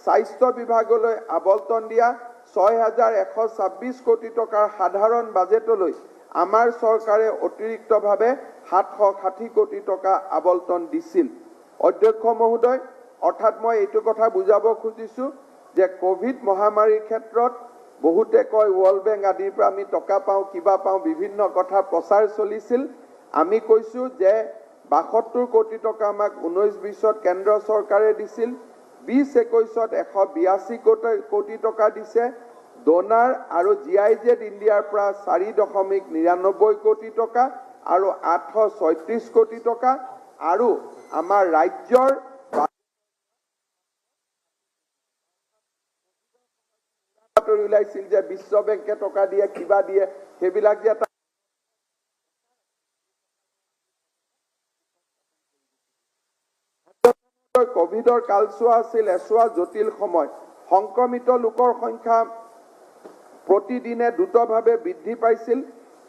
স্বাস্থ্য বিভাগলৈ আবণ্টন দিয়া 6,126 কোটি টকাৰ সাধাৰণ বাজেটলৈ আমাৰ চৰকাৰে অতিৰিক্তভাৱে 760 কোটি টকা আবণ্টন দিছিল। অধ্যক্ষ মহোদয়, অৰ্থাৎ মই এইটো কথা বুজাব খুজিছোঁ যে কোভিড মহামাৰীৰ ক্ষেত্ৰত বহুতে কয় ৱৰ্ল্ড বেংক আদিৰ পৰা আমি টকা পাওঁ, কিবা পাওঁ, বিভিন্ন কথা প্ৰচাৰ চলিছিল। আমি কৈছোঁ যে 72 কোটি টকা আমাক 19-20ত কেন্দ্ৰ চৰকাৰে দিছিল, 20-21ত 182 কোটি টকা দিছে। ডোনাৰ আৰু GIZ ইণ্ডিয়াৰ পৰা 4.99 কোটি টকা আৰু 836 কোটি টকা আৰু আমাৰ ৰাজ্যৰ ওলাইছিল যে বিশ্ব বেংকে টকা দিয়ে, কিবা দিয়ে, সেইবিলাক যে কোভিডৰ কালছোৱা আছিল এছোৱা জটিল সময়। সংক্ৰমিত লোকৰ সংখ্যা প্ৰতিদিনে দ্ৰুতভাৱে বৃদ্ধি পাইছিল।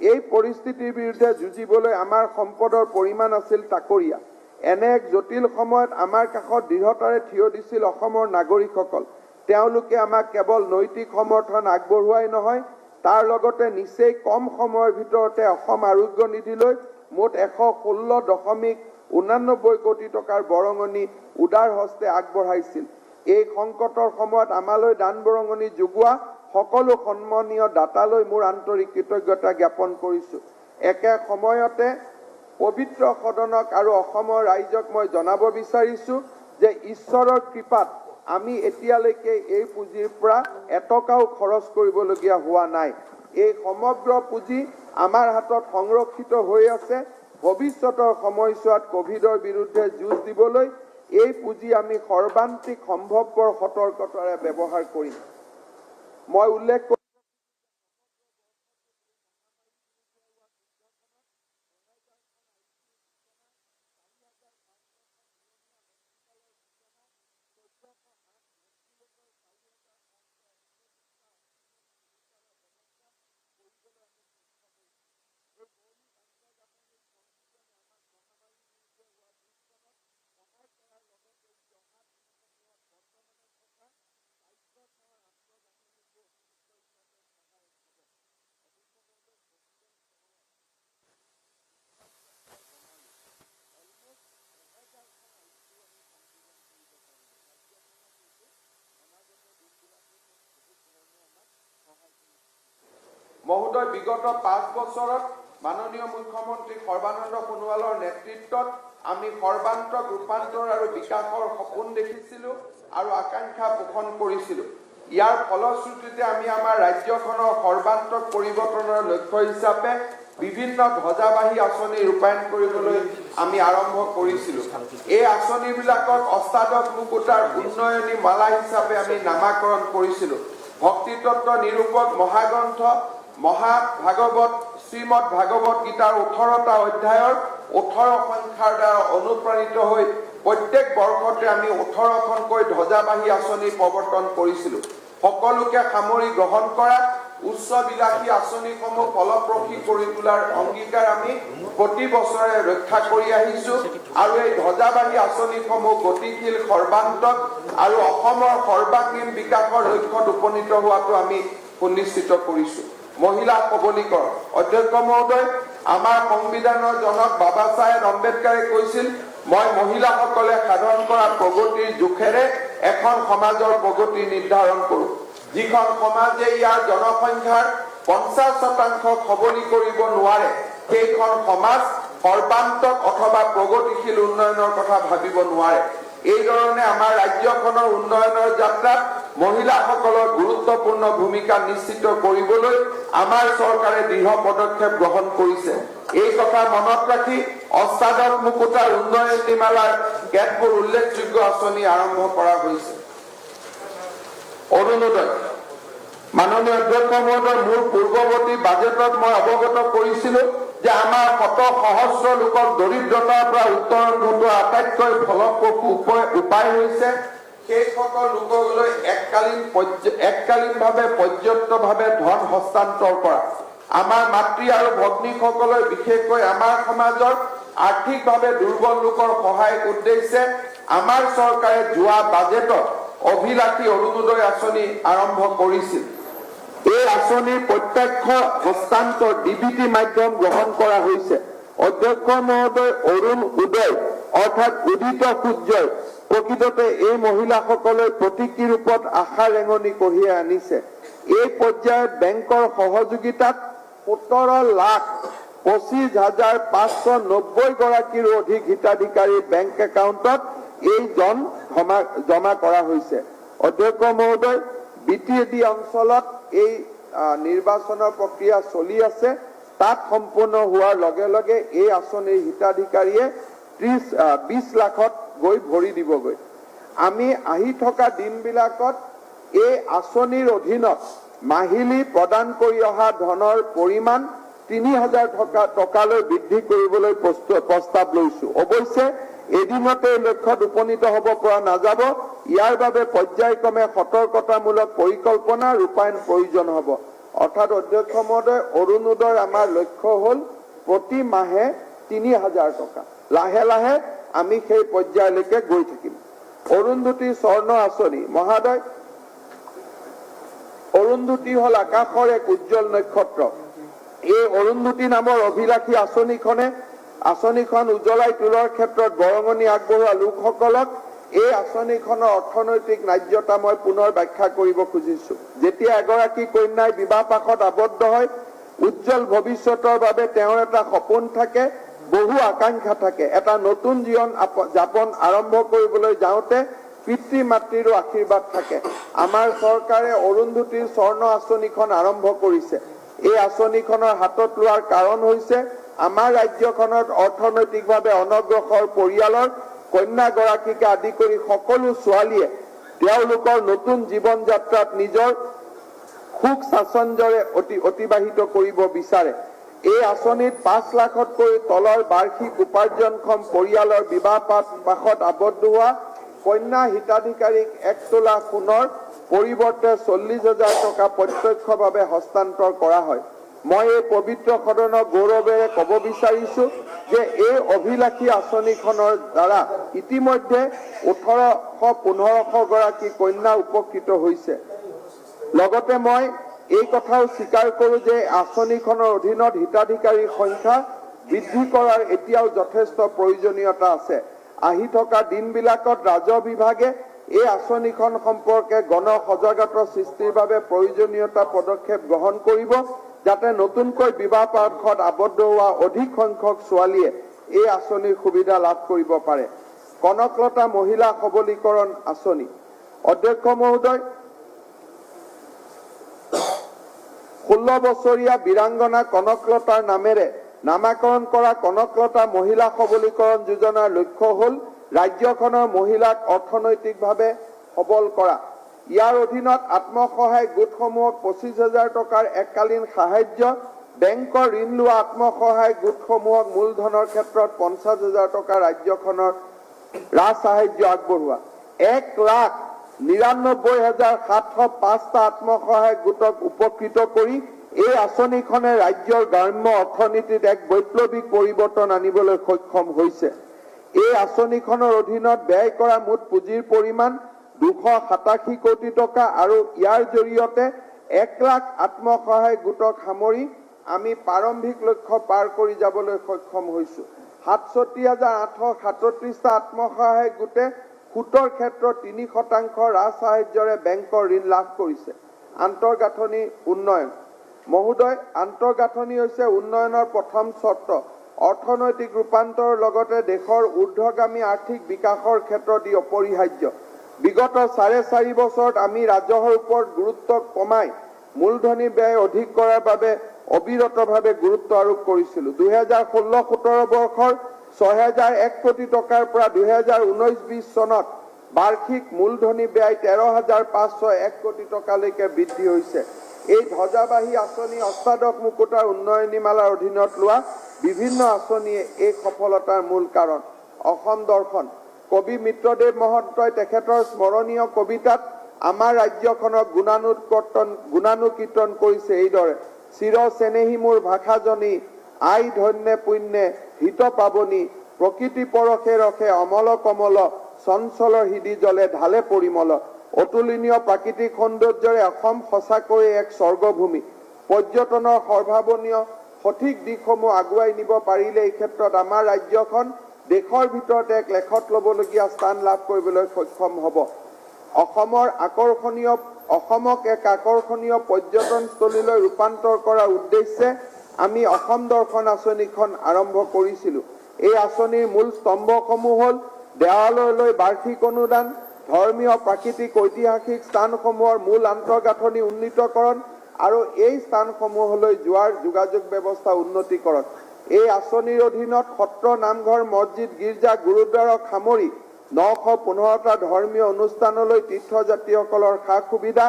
এই পৰিস্থিতিৰ বিৰুদ্ধে যুঁজিবলৈ আমাৰ সম্পদৰ পৰিমাণ আছিল তাকৰীয়া। এনে এক জটিল সময়ত আমাৰ কাষত দৃঢ়তাৰে থিয় দিছিল অসমৰ নাগৰিকসকল। তেওঁলোকে আমাক কেৱল নৈতিক সমৰ্থন আগবঢ়োৱাই নহয়, তাৰ লগতে নিচেই কম সময়ৰ ভিতৰতে অসম আৰোগ্য নিধিলৈ মুঠ 116.89 কোটি টকাৰ বৰঙণি উদাৰ হস্তে আগবঢ়াইছিল। এই সংকটৰ সময়ত আমালৈ দান বৰঙণি যোগোৱা সকলো সন্মানীয় দাতালৈ মোৰ আন্তৰিক কৃতজ্ঞতা জ্ঞাপন কৰিছোঁ। একে সময়তে পবিত্ৰ সদনক আৰু অসমৰ ৰাইজক মই জনাব বিচাৰিছোঁ যে ঈশ্বৰৰ কৃপাত আমি এতিয়ালৈকে এই পুঁজিৰ পৰা এটকাও খৰচ কৰিবলগীয়া হোৱা নাই। এই সমগ্ৰ পুঁজি আমাৰ হাতত সংৰক্ষিত হৈ আছে। ভৱিষ্যতৰ সময়ছোৱাত কোভিডৰ বিৰুদ্ধে যুঁজ দিবলৈ এই পুঁজি আমি সৰ্বান্তিক সম্ভৱপৰ সতৰ্কতাৰে ব্যৱহাৰ কৰিম। মই উল্লেখ মহোদয়, বিগত 5 বছৰত মাননীয় মুখ্যমন্ত্ৰী সৰ্বানন্দ সোণোৱালৰ নেতৃত্বত আমি সৰ্বান্তক ৰূপান্তৰ আৰু বিকাশৰ সপোন দেখিছিলোঁ আৰু আকাংক্ষা পোষণ কৰিছিলোঁ। ইয়াৰ ফলশ্ৰুতিতে আমি আমাৰ ৰাজ্যখনৰ সৰ্বান্তক পৰিৱৰ্তনৰ লক্ষ্য হিচাপে বিভিন্ন ধ্বজাবাহী আঁচনি ৰূপায়ণ কৰিবলৈ আমি আৰম্ভ কৰিছিলোঁ। এই আঁচনিবিলাকক অষ্টাদশ মুকুতাৰ উন্নয়নী মালা হিচাপে আমি নামাকৰণ কৰিছিলোঁ। ভক্তিতত্ত্ব নিৰূপক মহাগ্ৰন্থ মহাভাগৱত শ্ৰীমদ ভাগৱত গীতাৰ 18টা অধ্যায়ৰ 18 সংখ্যাৰ দ্বাৰা অনুপ্ৰাণিত হৈ প্ৰত্যেক বৰ্ষতে আমি 18খনকৈ ধ্বজাবাহী আঁচনি প্ৰৱৰ্তন কৰিছিলোঁ। সকলোকে সামৰি গ্ৰহণ কৰা উচ্চবিলাসী আঁচনিসমূহ ফলপ্ৰসূ কৰি তোলাৰ অংগীকাৰ আমি প্ৰতি বছৰে ৰক্ষা কৰি আহিছোঁ আৰু এই ধ্বজাবাহী আঁচনিসমূহ গতিশীল সৰ্বান্তক আৰু অসমৰ সৰ্বাংগীন বিকাশৰ লক্ষ্যত উপনীত হোৱাটো আমি সুনিশ্চিত কৰিছোঁ। মহিলা সবলীকৰণ। অধ্যক্ষ মহোদয়, আমাৰ সংবিধানৰ জনক বাবা চাহেব আম্বেদকাৰে কৈছিল, মই মহিলাসকলে সাধন কৰা প্ৰগতিৰ জোখেৰে এখন সমাজৰ প্ৰগতি নিৰ্ধাৰণ কৰোঁ। যিখন সমাজে ইয়াৰ জনসংখ্যাৰ 50% সবলী কৰিব নোৱাৰে, সেইখন সমাজ সৰ্বান্তক অথবা প্ৰগতিশীল উন্নয়নৰ কথা ভাবিব নোৱাৰে। এই ধৰণে আমাৰ ৰাজ্যখনৰ উন্নয়নৰ যাত্ৰাত মহিলাসকলৰ গুৰুত্বপূৰ্ণ ভূমিকা নিশ্চিত কৰিবলৈ আমাৰ চৰকাৰে দৃঢ় পদক্ষেপ গ্ৰহণ কৰিছে। এই কথা মনত ৰাখি অষ্টাদশ মুকুতাৰ উন্নয়নী মালাৰ কেতবোৰ উল্লেখযোগ্য আঁচনি আৰম্ভ কৰা হৈছে। অৰুণোদয়। মাননীয় অধ্যক্ষ মহোদয়, মোৰ পূৰ্বৱৰ্তী বাজেটত মই অৱগত কৰিছিলোঁ যে আমাৰ শত সহস্ৰ লোকক দৰিদ্ৰতাৰ পৰা উত্তৰণ ঘটোৱা আটাইতকৈ ফলপ্ৰসূ উপায় হৈছে সেইসকল লোকলৈ এককালীনভাৱে পৰ্যাপ্তভাৱে ধন হস্তান্তৰ কৰা। আমাৰ মাতৃ আৰু ভগ্নীসকললৈ, বিশেষকৈ আমাৰ সমাজৰ আৰ্থিকভাৱে দুৰ্বল লোকৰ সহায়ৰ উদ্দেশ্যে আমাৰ চৰকাৰে যোৱা বাজেটত অভিলাষী অৰুণোদয় আঁচনি আৰম্ভ কৰিছিল। এই আঁচনিৰ প্ৰত্যক্ষ হস্তান্তৰ DBT মাধ্যম গ্ৰহণ কৰা হৈছে। অধ্যক্ষ মহোদয়, অৰুণ উদয় অৰ্থাৎ উদিত সূৰ্যই প্ৰকৃততে এই মহিলাসকলৰ প্ৰতীকী ৰূপত আশা ৰেঙনি কঢ়িয়াই আনিছে। এই পৰ্যায়ত বেংকৰ সহযোগিতাত 17,25,590 গৰাকীৰো অধিক হিতাধিকাৰীৰ বেংক একাউণ্টত এই জমা কৰা হৈছে। অধ্যক্ষ মহোদয়, BTAD অঞ্চলত এই নিৰ্বাচনৰ প্ৰক্ৰিয়া চলি আছে। তাত সম্পূৰ্ণ হোৱাৰ লগে লগে এই আঁচনিৰ হিতাধিকাৰীয়ে 20 লাখত গৈ ভৰি দিবগৈ। আমি আহি থকা দিনবিলাকত এই আঁচনিৰ অধীনত মাহিলী প্ৰদান কৰি অহা ধনৰ পৰিমাণ 3,000 টকালৈ বৃদ্ধি কৰিবলৈ প্ৰস্তাৱ লৈছোঁ। অৱশ্যে এদিনতে এই লক্ষ্যত উপনীত হ'ব পৰা নাযাব। ইয়াৰ বাবে পৰ্যায়ক্ৰমে সতৰ্কতামূলক পৰিকল্পনা ৰূপায়ণ প্ৰয়োজন হ'ব। অৰ্থাৎ অধ্যক্ষ মহোদয়, অৰুণোদয়ৰ আমাৰ লক্ষ্য হ'ল প্ৰতি মাহে 3,000 টকা। লাহে লাহে আমি সেই পৰ্যায়লৈকে গৈ থাকিম। অৰুন্ধতী স্বৰ্ণ আঁচনি মহোদয়, অৰুন্ধতী হল আকাশৰ এক উজ্জ্বল নক্ষত্ৰ। এই অৰুন্ধতী নামৰ অভিলাষী আঁচনিখন উজ্বলাই তোলাৰ ক্ষেত্ৰত বৰঙণি আগবঢ়োৱা লোকসকলক এই আঁচনিখনৰ অৰ্থনৈতিক ন্যায্যতা মই পুনৰ ব্যাখ্যা কৰিব খুজিছো। যেতিয়া এগৰাকী কন্যাই বিবাহ পাশত আবদ্ধ হয়, উজ্জ্বল ভৱিষ্যতৰ বাবে তেওঁৰ এটা সপোন থাকে, বহু আকাংক্ষা থাকে। এটা নতুন জীৱন যাপন আৰম্ভ কৰিবলৈ যাওঁতে পিতৃ মাতৃৰো আশীৰ্বাদ থাকে। আমাৰ চৰকাৰে অৰুন্ধতীৰ স্বৰ্ণ আঁচনিখন আৰম্ভ কৰিছে। এই আঁচনিখনৰ হাতত লোৱাৰ কাৰণ হৈছে আমাৰ ৰাজ্যখনত অৰ্থনৈতিকভাৱে অনগ্ৰসৰ পৰিয়ালৰ কন্যাগৰাকীকে আদি কৰি সকলো ছোৱালীয়ে তেওঁলোকৰ নতুন জীৱন যাত্ৰাত নিজৰ সুখ স্বাচ্ছন্দ্যৰে অতিবাহিত কৰিব বিচাৰে। এই আঁচনিত 5 লাখতকৈ তলৰ বাৰ্ষিক উপাৰ্জনক্ষম পৰিয়ালৰ বিবাহ পাশত আবদ্ধ হোৱা কন্যা হিতাধিকাৰীক 1 তোলা সোণৰ পৰিৱৰ্তে 40,000 টকা প্ৰত্যক্ষভাৱে হস্তান্তৰ কৰা হয়। মই এই পবিত্ৰ সদনৰ গৌৰৱেৰে ক'ব বিচাৰিছো যে এই অভিলাষী আঁচনিখনৰ দ্বাৰা ইতিমধ্যে 1800-1500 গৰাকী কন্যা উপকৃত হৈছে। লগতে মই এই কথাও স্বীকাৰ কৰোঁ যে আঁচনিখনৰ অধীনত হিতাধিকাৰীৰ সংখ্যা বৃদ্ধি কৰাৰ এতিয়াও যথেষ্ট প্ৰয়োজনীয়তা আছে। আহি থকা দিনবিলাকত ৰাজহ বিভাগে এই আঁচনিখন সম্পৰ্কে গণ সজাগতা সৃষ্টিৰ বাবে প্ৰয়োজনীয়তা পদক্ষেপ গ্ৰহণ কৰিব, যাতে নতুনকৈ বিবাহ পাশত আবদ্ধ হোৱা অধিক সংখ্যক ছোৱালীয়ে এই আঁচনিৰ সুবিধা লাভ কৰিব পাৰে। কনকলতা মহিলা সবলীকৰণ আঁচনি অধ্যক্ষ মহোদয়, 16 বছৰীয়া বীৰাংগনা কনকলতাৰ নামেৰে নামাকৰণ কৰা কনকলতা মহিলা সবলীকৰণ যোজনাৰ লক্ষ্য হ'ল ৰাজ্যখনৰ মহিলাক অৰ্থনৈতিকভাৱে সবল কৰা। ইয়াৰ অধীনত আত্মসহায়ক গোটসমূহক 25,000 টকাৰ এককালীন সাহায্য, বেংকৰ ঋণ লোৱা আত্মসহায়ক গোটসমূহক মূলধনৰ ক্ষেত্ৰত 50,000 টকা ৰাজ্যখনৰ ৰাজ সাহায্য আগবঢ়োৱা। 1,99,705টা আত্মসহায়ক গোটক উপকৃত কৰি এই আঁচনিখনে ৰাজ্যৰ গ্ৰাম্য অৰ্থনীতিত এক বৈপ্লৱিক পৰিৱৰ্তন আনিবলৈ সক্ষম হৈছে। এই আঁচনিখনৰ অধীনত ব্যয় কৰা মুঠ পুঁজিৰ পৰিমাণ 287 কোটি টকা আৰু ইয়াৰ জৰিয়তে 1 লাখ আত্মসহায়ক গোটক সামৰি আমি প্ৰাৰম্ভিক লক্ষ্য পাৰ কৰি যাবলৈ সক্ষম হৈছো। 67,837টা আত্মসহায়ক গোটে সুতৰ ক্ষেত্ৰত 3% ৰাজ সাহায্যৰে বেংকৰ ঋণ লাভ কৰিছে। আন্তঃগাঁথনি উন্নয়ন মহোদয়, আন্তঃগাঁথনি হৈছে উন্নয়নৰ প্ৰথম চৰ্ত। অৰ্থনৈতিক ৰূপান্তৰৰ লগতে দেশৰ ঊৰ্ধ্বগামী আৰ্থিক বিকাশৰ ক্ষেত্ৰত ই অপৰিহাৰ্য। বিগত 4.5 বছৰত আমি ৰাজহৰ ওপৰত গুৰুত্ব কমাই মূলধনী ব্যয় অধিক কৰাৰ বাবে অবিৰতভাৱে গুৰুত্ব আৰোপ কৰিছিলো। 2016-17 বৰ্ষৰ 6,001 কোটি টকাৰ পৰা 2019-20 চনত বাৰ্ষিক মূলধনী ব্যয় 13,501 কোটি টকালৈকে বৃদ্ধি হৈছে। এই ধ্বজাবাহী আঁচনি অষ্টাদশ মুকুতাৰ উন্নয়নীমালাৰ অধীনত লোৱা বিভিন্ন আঁচনিয়ে এই সফলতাৰ মূল কাৰণ। অসম দৰ্শন কবি মিত্ৰদেৱ মহন্তই তেখেতৰ স্মৰণীয় কবিতাত আমাৰ ৰাজ্যখনক গুণানুকীৰ্তন কৰিছে এইদৰে: চিৰ চেনেহী মোৰ ভাষাজনী, আই ধন্যে পুণ্যে হিত পাবনি, প্ৰকৃতি পৰশে ৰখে অমল কমল, চঞ্চল হৃদি জলে ঢালে পৰিমল। অতুলনীয় প্ৰাকৃতিক সৌন্দৰ্যৰে অসম সঁচাকৈয়ে এক স্বৰ্গভূমি। পৰ্যটনৰ সৰ্বাৱনীয় সঠিক দিশসমূহ আগুৱাই নিব পাৰিলে এই ক্ষেত্ৰত আমাৰ ৰাজ্যখন দেশৰ ভিতৰত এক লেখত ল'বলগীয়া স্থান লাভ কৰিবলৈ সক্ষম হ'ব। অসমক এক আকৰ্ষণীয় পৰ্যটনস্থলীলৈ ৰূপান্তৰ কৰাৰ উদ্দেশ্যে আমি অসম দৰ্শন আঁচনিখন আৰম্ভ কৰিছিলো। এই আঁচনিৰ মূল স্তম্ভসমূহ হ'ল দেৱালয়লৈ বাৰ্ষিক অনুদান, ধৰ্মীয় প্ৰাকৃতিক ঐতিহাসিক স্থানসমূহৰ মূল আন্তঃগাঁথনি উন্নীতকৰণ আৰু এই স্থানসমূহলৈ যোৱাৰ যোগাযোগ ব্যৱস্থা উন্নতিকৰণ। এই আঁচনিৰ অধীনত সত্ৰ, নামঘৰ, মছজিদ, গীৰ্জা, গুৰুদ্বাৰক সামৰি 915টা ধৰ্মীয় অনুষ্ঠানলৈ তীৰ্থযাত্ৰীসকলৰ সা সুবিধা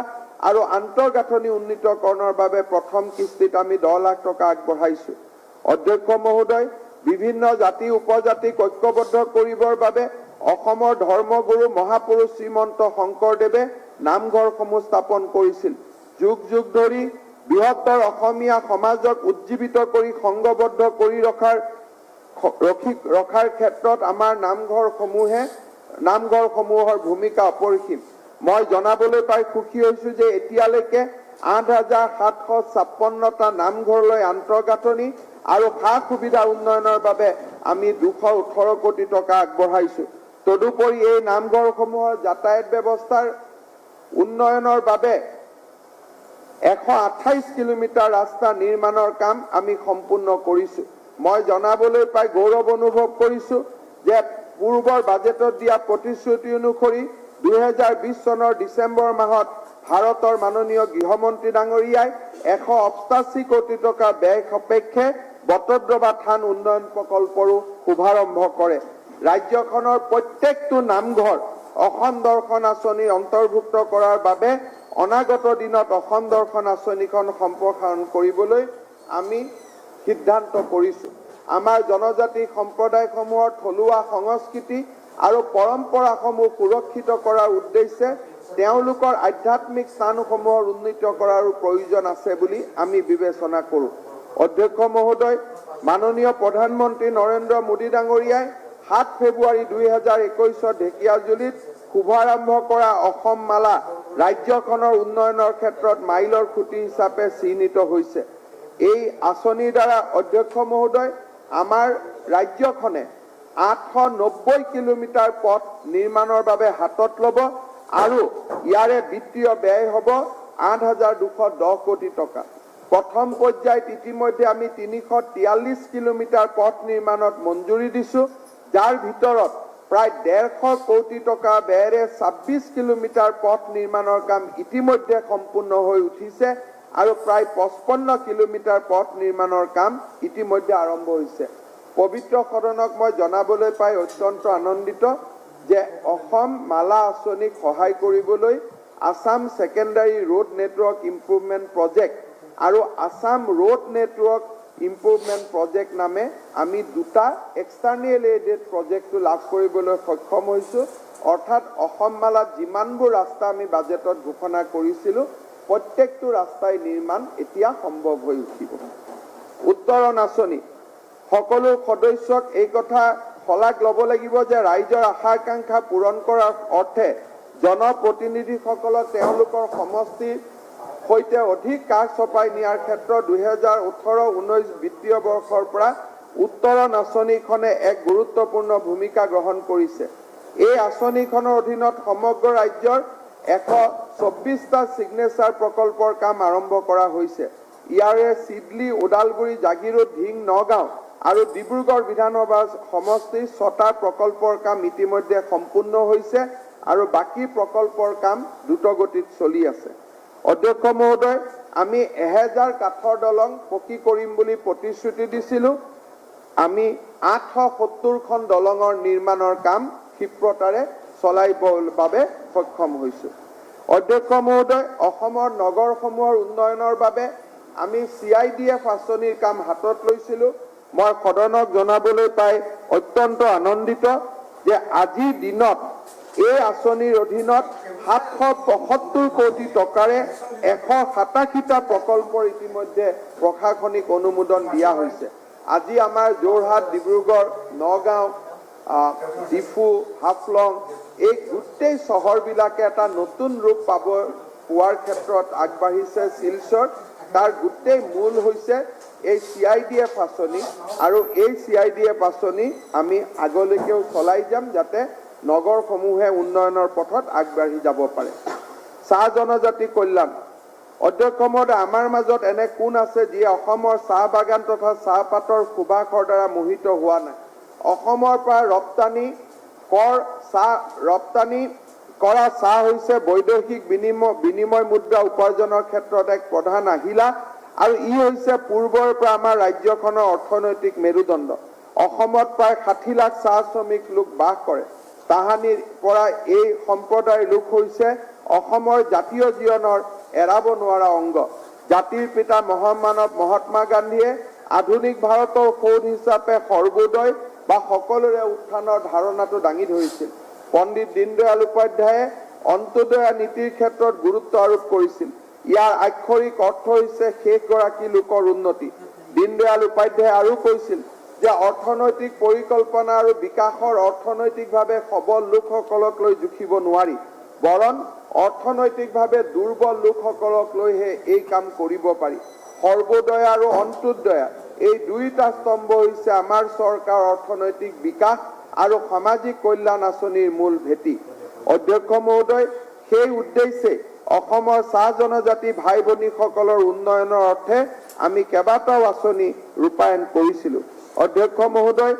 আৰু আন্তঃগাঁথনি উন্নীতকৰণৰ বাবে প্ৰথম কিস্তিত আমি 10 লাখ টকা আগবঢ়াইছো। অধ্যক্ষ মহোদয়, বিভিন্ন জাতি উপজাতিক ঐক্যবদ্ধ কৰিবৰ বাবে অসমৰ ধৰ্মগুৰু মহাপুৰুষ শ্ৰীমন্ত শংকৰদেৱে নামঘৰসমূহ স্থাপন কৰিছিল। যুগ যুগ ধৰি বৃহত্তৰ অসমীয়া সমাজক উজ্জীৱিত কৰি সংঘবদ্ধ কৰি ৰখাৰ ৰখাৰ ক্ষেত্ৰত আমাৰ নামঘৰসমূহৰ ভূমিকা অপৰিসীম। মই জনাবলৈ পাই সুখী হৈছো যে এতিয়ালৈকে 8,756টা নামঘৰলৈ আন্তঃগাঁথনি আৰু সা সুবিধা উন্নয়নৰ বাবে আমি 218 কোটি টকা আগবঢ়াইছো। তদুপৰি এই নামঘৰসমূহৰ যাতায়াত ব্যৱস্থাৰ উন্নয়নৰ বাবে 128 কিলোমিটাৰ ৰাস্তা নিৰ্মাণৰ কাম আমি সম্পূৰ্ণ কৰিছো। মই জনাবলৈ পাই গৌৰৱ অনুভৱ কৰিছো যে পূৰ্বৰ বাজেটত দিয়া প্ৰতিশ্ৰুতি অনুসৰি 2020 চনৰ ডিচেম্বৰ মাহত ভাৰতৰ মাননীয় গৃহমন্ত্ৰী ডাঙৰীয়াই 188 কোটি টকা ব্যয় সাপেক্ষে বটদ্ৰৱা থান উন্নয়ন প্ৰকল্পৰো শুভাৰম্ভ কৰে। ৰাজ্যখনৰ প্ৰত্যেকটো নামঘৰ অসম দৰ্শন আঁচনিৰ অন্তৰ্ভুক্ত কৰাৰ বাবে অনাগত দিনত অসম দৰ্শন আঁচনিখন সম্প্ৰসাৰণ কৰিবলৈ আমি সিদ্ধান্ত কৰিছো। আমাৰ জনজাতি সম্প্ৰদায়সমূহৰ থলুৱা সংস্কৃতি আৰু পৰম্পৰাসমূহ সুৰক্ষিত কৰাৰ উদ্দেশ্যে তেওঁলোকৰ আধ্যাত্মিক স্থানসমূহৰ উন্নীত কৰাৰ প্ৰয়োজন আছে বুলি আমি বিবেচনা কৰোঁ। অধ্যক্ষ মহোদয়, মাননীয় প্ৰধানমন্ত্ৰী নৰেন্দ্ৰ মোদী ডাঙৰীয়াই 7 ফেব্ৰুৱাৰী 2021 ঢেকিয়াজুলিত শুভাৰম্ভ কৰা অসম মালা ৰাজ্যখনৰ উন্নয়নৰ ক্ষেত্ৰত মাইলৰ খুঁটি হিচাপে চিহ্নিত হৈছে। এই আঁচনিৰ দ্বাৰা অধ্যক্ষ মহোদয় আমাৰ ৰাজ্যখনে 890 কিলোমিটাৰ পথ নিৰ্মাণৰ বাবে হাতত ল'ব আৰু ইয়াৰে বিত্তীয় ব্যয় হ'ব 8,210 কোটি টকা। প্ৰথম পৰ্যায়ত ইতিমধ্যে আমি 343 কিলোমিটাৰ পথ নিৰ্মাণত মঞ্জুৰি দিছো, যাৰ ভিতৰত প্ৰায় 150 কোটি টকা ব্যয়েৰে 26 কিলোমিটাৰ পথ নিৰ্মাণৰ কাম ইতিমধ্যে সম্পূৰ্ণ হৈ উঠিছে আৰু প্ৰায় 55 কিলোমিটাৰ পথ নিৰ্মাণৰ কাম ইতিমধ্যে আৰম্ভ হৈছে। পবিত্ৰ সদনক মই জনাবলৈ পাই অত্যন্ত আনন্দিত যে অসম মালা আঁচনিক সহায় কৰিবলৈ Assam secondary road network improvement project আৰু Assam road network improvement project নামে আমি দুটা এক্সটাৰ্নেল এডেড প্ৰজেক্টটো লাভ কৰিবলৈ সক্ষম হৈছো। অৰ্থাৎ অসম মালাত যিমানবোৰ ৰাস্তা আমি বাজেটত ঘোষণা কৰিছিলো প্ৰত্যেকটো ৰাস্তাই নিৰ্মাণ এতিয়া সম্ভৱ হৈ উঠিব। উত্তৰণ আঁচনি সকলো সদস্যক এই কথা শলাগ ল'ব লাগিব যে ৰাইজৰ আশা আকাংক্ষা পূৰণ কৰাৰ অৰ্থে জনপ্ৰতিনিধিসকলক তেওঁলোকৰ সমষ্টিৰ সৈতে অধিক কাষ চপাই নিয়াৰ ক্ষেত্ৰত 2018-19 বিত্তীয় বৰ্ষৰ পৰা উত্তৰণ আঁচনিখনে এক গুৰুত্বপূৰ্ণ ভূমিকা গ্ৰহণ কৰিছে। এই আঁচনিখনৰ অধীনত সমগ্ৰ ৰাজ্যৰ 124টা সিগনেচাৰ প্ৰকল্পৰ কাম আৰম্ভ কৰা হৈছে। ইয়াৰে চিডলি, ওদালগুৰি, জাগিৰোড, ধিং, নগাঁও আৰু ডিব্ৰুগড় বিধানসভা সমষ্টিৰ 6টা প্ৰকল্পৰ কাম ইতিমধ্যে সম্পূৰ্ণ হৈছে আৰু বাকী প্ৰকল্পৰ কাম দ্ৰুতগতিত চলি আছে। অধ্যক্ষ মহোদয়, আমি 1000 কাঠৰ দলং পকী কৰিম বুলি প্ৰতিশ্ৰুতি দিছিলো। আমি 870খন দলঙৰ নিৰ্মাণৰ কাম ক্ষিপ্ৰতাৰে চলাইবৰ বাবে সক্ষম হৈছো। অধ্যক্ষ মহোদয়, অসমৰ নগৰসমূহৰ উন্নয়নৰ বাবে আমি CIDF আঁচনিৰ কাম হাতত লৈছিলো। মই সদনক জনাবলৈ পাই অত্যন্ত আনন্দিত যে আজিৰ দিনত এই আঁচনিৰ অধীনত 775 কোটি টকাৰে 187টা প্ৰকল্পৰ ইতিমধ্যে প্ৰশাসনিক অনুমোদন দিয়া হৈছে। আজি আমাৰ যোৰহাট, ডিব্ৰুগড়, নগাঁও, ডিফু, হাফলং এই গোটেই চহৰবিলাকে এটা নতুন ৰূপ পোৱাৰ ক্ষেত্ৰত আগবাঢ়িছে। শিলচৰ তাৰ গোটেই মূল হৈছে এই CIDF আঁচনি আৰু এই CIDF আঁচনি আমি আগলৈকেও চলাই যাম যাতে নগৰসমূহে উন্নয়নৰ পথত আগবাঢ়ি যাব পাৰে। চাহ জনজাতি কল্যাণ অধ্যক্ষ মহোদয়, আমাৰ মাজত এনে কোন আছে যিয়ে অসমৰ চাহ বাগান তথা চাহপাতৰ সুবাসৰ দ্বাৰা মোহিত হোৱা নাই। অসমৰ পৰা ৰপ্তানি কৰা চাহ হৈছে বৈদেশিক বিনিময় মুদ্ৰা উপাৰ্জনৰ ক্ষেত্ৰত এক প্ৰধান আহিলা আৰু ই হৈছে পূৰ্বৰ পৰা আমাৰ ৰাজ্যখনৰ অৰ্থনৈতিক মেৰুদণ্ড। অসমত প্ৰায় 60 লাখ চাহ শ্ৰমিক লোক বাস কৰে। তাহানিৰ পৰা এই সম্প্ৰদায়ৰ লোক হৈছে অসমৰ জাতীয় জীৱনৰ এৰাব নোৱাৰা অংগ। জাতিৰ পিতা মহামানৱ মহাত্মা গান্ধীয়ে আধুনিক ভাৰতৰ সৌধ হিচাপে সৰ্বোদয় বা সকলোৰে উত্থানৰ ধাৰণাটো দাঙি ধৰিছিল। পণ্ডিত দীনদয়াল উপাধ্যায়ে অন্তোদয়া নীতিৰ ক্ষেত্ৰত গুৰুত্ব আৰোপ কৰিছিল। ইয়াৰ আক্ষৰিক অৰ্থ হৈছে শেষগৰাকী লোকৰ উন্নতি। দীনদয়াল উপাধ্যায়ে আৰু কৈছিল যে অৰ্থনৈতিক পৰিকল্পনা আৰু বিকাশৰ অৰ্থনৈতিকভাৱে সবল লোকসকলক লৈ জুখিব নোৱাৰি, বৰং অৰ্থনৈতিকভাৱে দুৰ্বল লোকসকলক লৈহে এই কাম কৰিব পাৰি। সৰ্বোদয় আৰু অন্ত্যোদয় এই দুইটা স্তম্ভ হৈছে আমাৰ চৰকাৰৰ অৰ্থনৈতিক বিকাশ আৰু সামাজিক কল্যাণ আঁচনিৰ মূল ভেটি। অধ্যক্ষ মহোদয়, সেই উদ্দেশ্যে অসমৰ চাহ জনজাতি ভাই ভনীসকলৰ উন্নয়নৰ অৰ্থে আমি কেইবাটাও আঁচনি ৰূপায়ণ কৰিছিলোঁ। অধ্যক্ষ মহোদয়,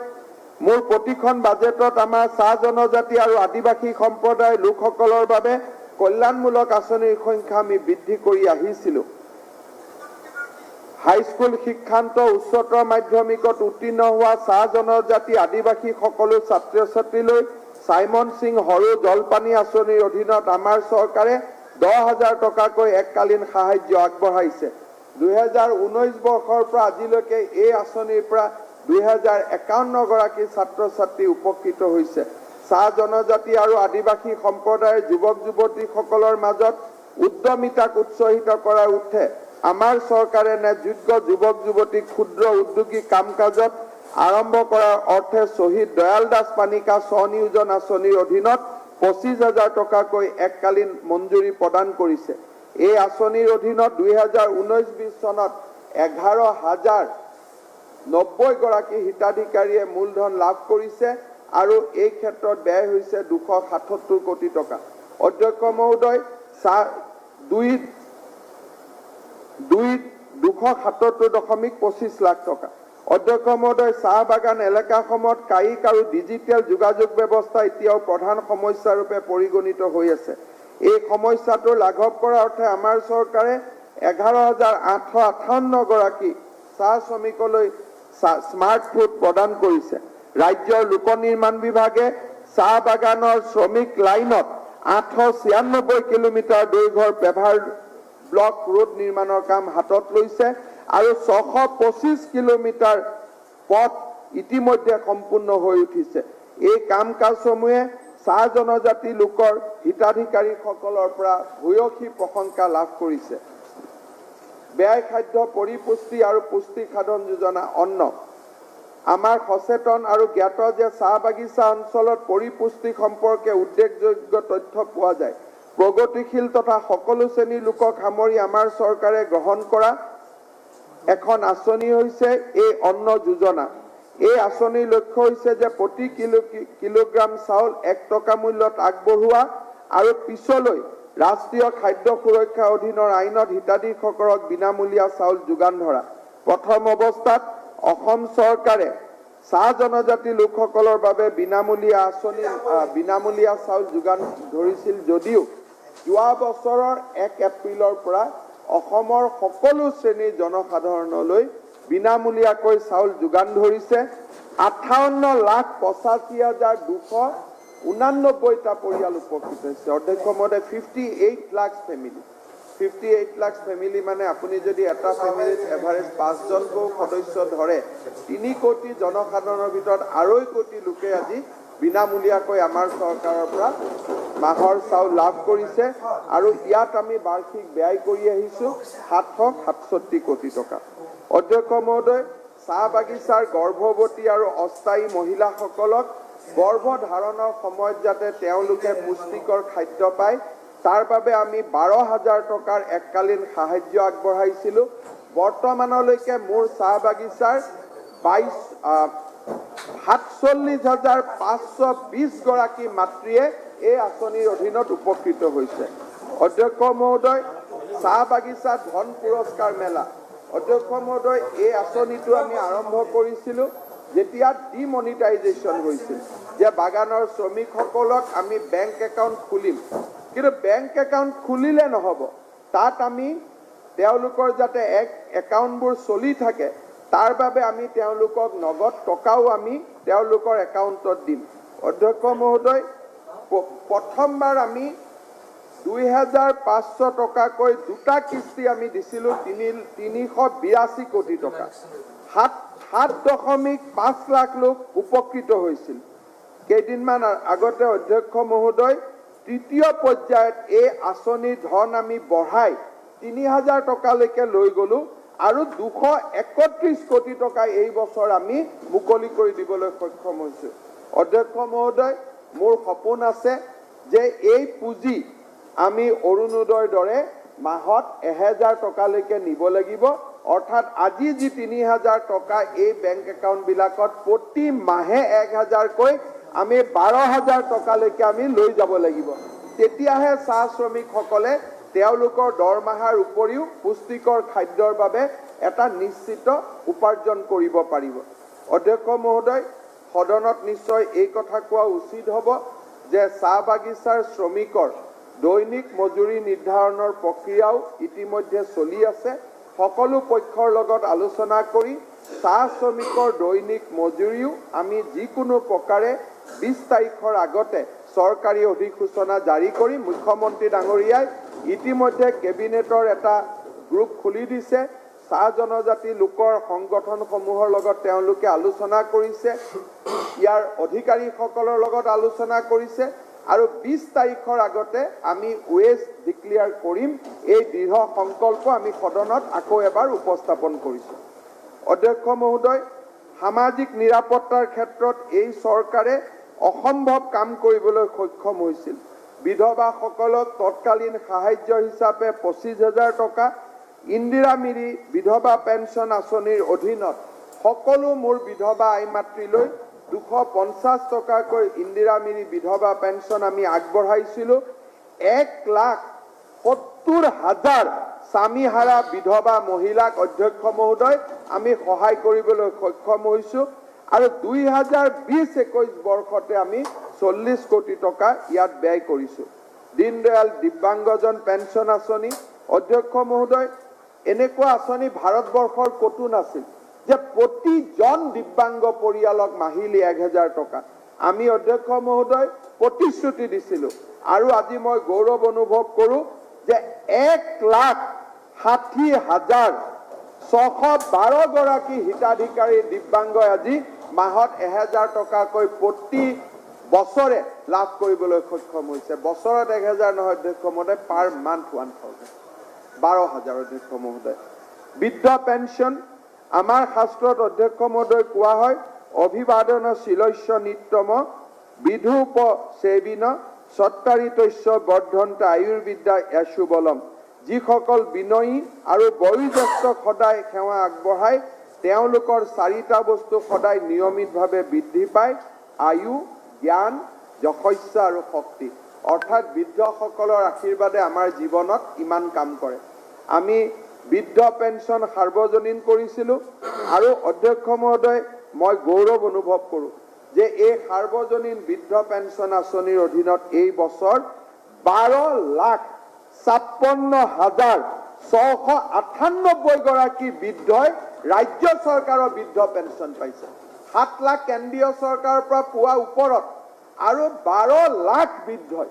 মোৰ প্ৰতিখন বাজেটত আমাৰ চাহ জনজাতি আৰু আদিবাসী সম্প্ৰদায়ৰ লোকসকলৰ বাবে কল্যাণমূলক আঁচনিৰ সংখ্যা আমি বৃদ্ধি কৰি আহিছিলোঁ। হাইস্কুল শিক্ষান্ত উচ্চতৰ মাধ্যমিকত উত্তীৰ্ণ হোৱা চাহ জনজাতি আদিবাসী সকলো ছাত্ৰ ছাত্ৰীলৈ চাইমন সিং সৰু জলপানী আঁচনিৰ অধীনত আমাৰ চৰকাৰে 10,000 টকাকৈ এককালীন সাহায্য আগবঢ়াইছে। 2019 বৰ্ষৰ পৰা আজিলৈকে এই আঁচনিৰ পৰা 2051 গৰাকী ছাত্ৰ ছাত্ৰী উপকৃত হৈছে। চাহ জনজাতি আৰু আদিবাসী সম্প্ৰদায়ৰ যুৱক যুৱতীসকলৰ মাজত উদ্যমিতাক উৎসাহিত কৰাৰ উঠে আমাৰ চৰকাৰে যোগ্য যুৱক যুৱতীক ক্ষুদ্ৰ উদ্যোগী কাম কাজত আৰম্ভ কৰাৰ অৰ্থে শ্বহীদ দয়াল দাস পানিকা স্বনিয়োজন আঁচনিৰ অধীনত 25,000 টকাকৈ এককালীন মঞ্জুৰি প্ৰদান কৰিছে। এই আঁচনিৰ অধীনত 2019-20 চনত 11,090 গৰাকী হিতাধিকাৰীয়ে মূলধন লাভ কৰিছে আৰু এই ক্ষেত্ৰত ব্যয় হৈছে 277 কোটি টকা। অধ্যক্ষ মহোদয়, 277.25 লাখ টকা। অধ্যক্ষ মহোদয়, চাহ বাগান এলেকাসমূহত কায়িক আৰু ডিজিটেল যোগাযোগ ব্যৱস্থা এতিয়াও প্ৰধান সমস্যা ৰূপে পৰিগণিত হৈ আছে। এই সমস্যাটো লাঘৱ কৰাৰ অৰ্থে আমাৰ চৰকাৰে 11,858 গৰাকী চাহ শ্ৰমিকলৈ স্মাৰ্ট ফুড প্ৰদান কৰিছে। ৰাজ্যৰ লোক নিৰ্মাণ বিভাগে চাহ বাগানৰ শ্ৰমিক লাইনত 896 কিলোমিটাৰ দৈৰ্ঘ্যৰ পেভাৰ ব্লক ৰোড নিৰ্মাণৰ কাম হাতত লৈছে আৰু 625 কিলোমিটাৰ পথ ইতিমধ্যে সম্পূৰ্ণ হৈ উঠিছে। এই কাম কাজসমূহে চাহ জনজাতি লোকৰ হিতাধিকাৰীসকলৰ পৰা ভূয়সী প্ৰশংসা লাভ কৰিছে। ব্যয় খাদ্য পৰিপুষ্টি আৰু পুষ্টি সাধন যোজনা অন্ন। আমাৰ সচেতন আৰু জ্ঞাত যে চাহ বাগিচা অঞ্চলত পৰিপুষ্টি সম্পৰ্কে উল্লেখযোগ্য তথ্য পোৱা যায়। প্ৰগতিশীল তথা সকলো শ্ৰেণীৰ লোকক সামৰি আমাৰ চৰকাৰে গ্ৰহণ কৰা এখন আঁচনি হৈছে এই অন্ন যোজনা। এই আঁচনিৰ লক্ষ্য হৈছে যে প্ৰতি কিলোগ্ৰাম চাউল 1 টকা মূল্যত আগবঢ়োৱা আৰু পিছলৈ ৰাষ্ট্ৰীয় খাদ্য সুৰক্ষা অধীনৰ আইনত হিতাধিকাৰীসকলক বিনামূলীয়া চাউল যোগান ধৰা। প্ৰথম অৱস্থাত অসম চৰকাৰে চাহ জনজাতি লোকসকলৰ বাবে বিনামূলীয়া চাউল যোগান ধৰিছিল যদিও যোৱা বছৰৰ 1 এপ্ৰিলৰ পৰা অসমৰ সকলো শ্ৰেণীৰ জনসাধাৰণলৈ বিনামূলীয়াকৈ চাউল যোগান ধৰিছে। 58,85,289টা পৰিয়াল উপকৃত হৈছে। অধ্যক্ষ মহোদয়, 58 লাখ ফেমিলি। 58 লাখ ফেমিলি মানে আপুনি যদি এটা ফেমিলিত এভাৰেজ 5জনকৈ সদস্য ধৰে, 3 কোটি জনসাধাৰণৰ ভিতৰত 2.5 কোটি লোকে আজি বিনামূলীয়াকৈ আমাৰ চৰকাৰৰ পৰা মাহৰ চাউল লাভ কৰিছে আৰু ইয়াত আমি বাৰ্ষিক ব্যয় কৰি আহিছোঁ 767 কোটি টকা। অধ্যক্ষ মহোদয়, চাহ বাগিচাৰ গৰ্ভৱতী আৰু অস্থায়ী মহিলাসকলক গৰ্ভধাৰণৰ সময়ত যাতে তেওঁলোকে পুষ্টিকৰ খাদ্য পায় তাৰ বাবে আমি 12,000 টকাৰ এককালীন সাহায্য আগবঢ়াইছিলোঁ। বৰ্তমানলৈকে মোৰ চাহ বাগিচাৰ 47,520 গৰাকী মাতৃয়ে এই আঁচনিৰ অধীনত উপকৃত হৈছে। অধ্যক্ষ মহোদয়, চাহ বাগিচা ধন পুৰস্কাৰ মেলা। অধ্যক্ষ মহোদয়, এই আঁচনিটো আমি আৰম্ভ কৰিছিলোঁ যেতিয়া ডিমনিটাইজেশ্যন হৈছিল, যে বাগানৰ শ্ৰমিকসকলক আমি বেংক একাউণ্ট খুলিম, কিন্তু বেংক একাউণ্ট খুলিলে নহ'ব, তাত আমি তেওঁলোকৰ যাতে একাউণ্টবোৰ চলি থাকে তাৰ বাবে আমি তেওঁলোকক নগদ টকাও আমি তেওঁলোকৰ একাউণ্টত দিম। অধ্যক্ষ মহোদয়, প্ৰথমবাৰ আমি 2,500 টকাকৈ 2টা কিস্তি আমি দিছিলোঁ 382 কোটি টকা। 7.5 লাখ লোক উপকৃত হৈছিল। কেইদিনমান আগতে অধ্যক্ষ মহোদয়, তৃতীয় পৰ্যায়ত এই আঁচনিৰ ধন আমি বঢ়াই 3,000 টকালৈকে লৈ গ'লোঁ আৰু 231 কোটি টকা এই বছৰ আমি মুকলি কৰি দিবলৈ সক্ষম হৈছোঁ। অধ্যক্ষ মহোদয়, মোৰ সপোন আছে যে এই পুঁজি আমি অৰুণোদয়ৰ দৰে মাহত 1000 টকালৈকে নিব লাগিব। অৰ্থাৎ আজি যি 3000 টকা এই বেংক একাউণ্টবিলাকত প্ৰতি মাহে 1000কৈ আমি 12000 টকালৈকে আমি লৈ যাব লাগিব। তেতিয়াহে চাহ শ্ৰমিকসকলে তেওঁলোকৰ দৰমহাৰ উপৰিও পুষ্টিকৰ খাদ্যৰ বাবে এটা নিশ্চিত উপাৰ্জন কৰিব পাৰিব। অধ্যক্ষ মহোদয়, সদনত নিশ্চয় এই কথা কোৱা উচিত হ'ব যে চাহ বাগিচাৰ শ্ৰমিকৰ দৈনিক মজুৰি নিৰ্ধাৰণৰ প্ৰক্ৰিয়াও ইতিমধ্যে চলি আছে। সকলো পক্ষৰ লগত আলোচনা কৰি চাহ শ্ৰমিকৰ দৈনিক মজুৰিও আমি যিকোনো প্ৰকাৰে 20 তাৰিখৰ আগতে চৰকাৰী অধিসূচনা জাৰি কৰি মুখ্যমন্ত্ৰী ডাঙৰীয়াই ইতিমধ্যে কেবিনেটৰ এটা গ্ৰুপ খুলি দিছে। চাহ জনজাতি লোকৰ সংগঠনসমূহৰ লগত তেওঁলোকে আলোচনা কৰিছে, ইয়াৰ অধিকাৰীসকলৰ লগত আলোচনা কৰিছে আৰু 20 তাৰিখৰ আগতে আমি ৱেজ ডিক্লেয়াৰ কৰিম। এই দৃঢ় সংকল্প আমি সদনত আকৌ এবাৰ উপস্থাপন কৰিছোঁ। অধ্যক্ষ মহোদয়, সামাজিক নিৰাপত্তাৰ ক্ষেত্ৰত এই চৰকাৰে অসম্ভৱ কাম কৰিবলৈ সক্ষম হৈছিল। বিধৱাসকলক তৎকালীন সাহায্য হিচাপে 25,000 টকা, ইন্দিৰা মিৰি বিধৱা পেঞ্চন আঁচনিৰ অধীনত সকলো মোৰ বিধৱা আই মাতৃলৈ 250 টকাকৈ ইন্দিৰা মিৰি বিধৱা পেঞ্চন আমি আগবঢ়াইছিলোঁ। 1,70,000 স্বামীহাৰা বিধৱা মহিলাক অধ্যক্ষ মহোদয় আমি সহায় কৰিবলৈ সক্ষম হৈছোঁ আৰু 2020-21 বৰ্ষতে আমি 40 কোটি টকা ইয়াত ব্যয় কৰিছোঁ। দীনদয়াল দিব্যাংগজন পেঞ্চন আঁচনি, অধ্যক্ষ মহোদয়, এনেকুৱা আঁচনি ভাৰতবৰ্ষৰ ক'তো নাছিল যে প্ৰতিজন দিব্যাংগ পৰিয়ালক মাহিলী 1000 টকা। আমি অধ্যক্ষ মহোদয় প্ৰতিশ্ৰুতি দিছিলোঁ আৰু আজি মই গৌৰৱ অনুভৱ কৰোঁ যে 1,60,612 গৰাকী হিতাধিকাৰী দিব্যাংগই আজি মাহত 1000 টকাকৈ প্ৰতি বছৰে লাভ কৰিবলৈ সক্ষম হৈছে। বছৰত 1000 নহয় অধ্যক্ষ মহোদয়, পাৰ মান্থ 1000, 12,000 অধ্যক্ষ মহোদয়। বৃদ্ধ পেঞ্চন, আমাৰ শাস্ত্ৰত অধ্যক্ষ মহোদয় কোৱা হয় অভিবাদন শিলস্য নিত্যম বিধূপ সেবিন সত্তাৰিতস্য বৰ্ধন্ত আয়ুৰ্বিদ্যা য়াশুবলম। যিসকল বিনয়ী আৰু বয়োজ্যেষ্ঠক সদায় সেৱা আগবঢ়ায় তেওঁলোকৰ 4টা বস্তু সদায় নিয়মিতভাৱে বৃদ্ধি পায়: আয়ু, জ্ঞান, যশস্যা আৰু শক্তি। অৰ্থাৎ বৃদ্ধসকলৰ আশীৰ্বাদে আমাৰ জীৱনত ইমান কাম কৰে। আমি বৃদ্ধ পেঞ্চন সাৰ্বজনীন কৰিছিলোঁ আৰু অধ্যক্ষ মহোদয়, মই গৌৰৱ অনুভৱ কৰোঁ যে এই সাৰ্বজনীন বৃদ্ধ পেঞ্চন আঁচনিৰ অধীনত এই বছৰ 12,56,698 গৰাকী বৃদ্ধই ৰাজ্য চৰকাৰৰ বৃদ্ধ পেঞ্চন পাইছে। 7 লাখ কেন্দ্ৰীয় চৰকাৰৰ পৰা পোৱা ওপৰত আৰু 12 লাখ বৃদ্ধই।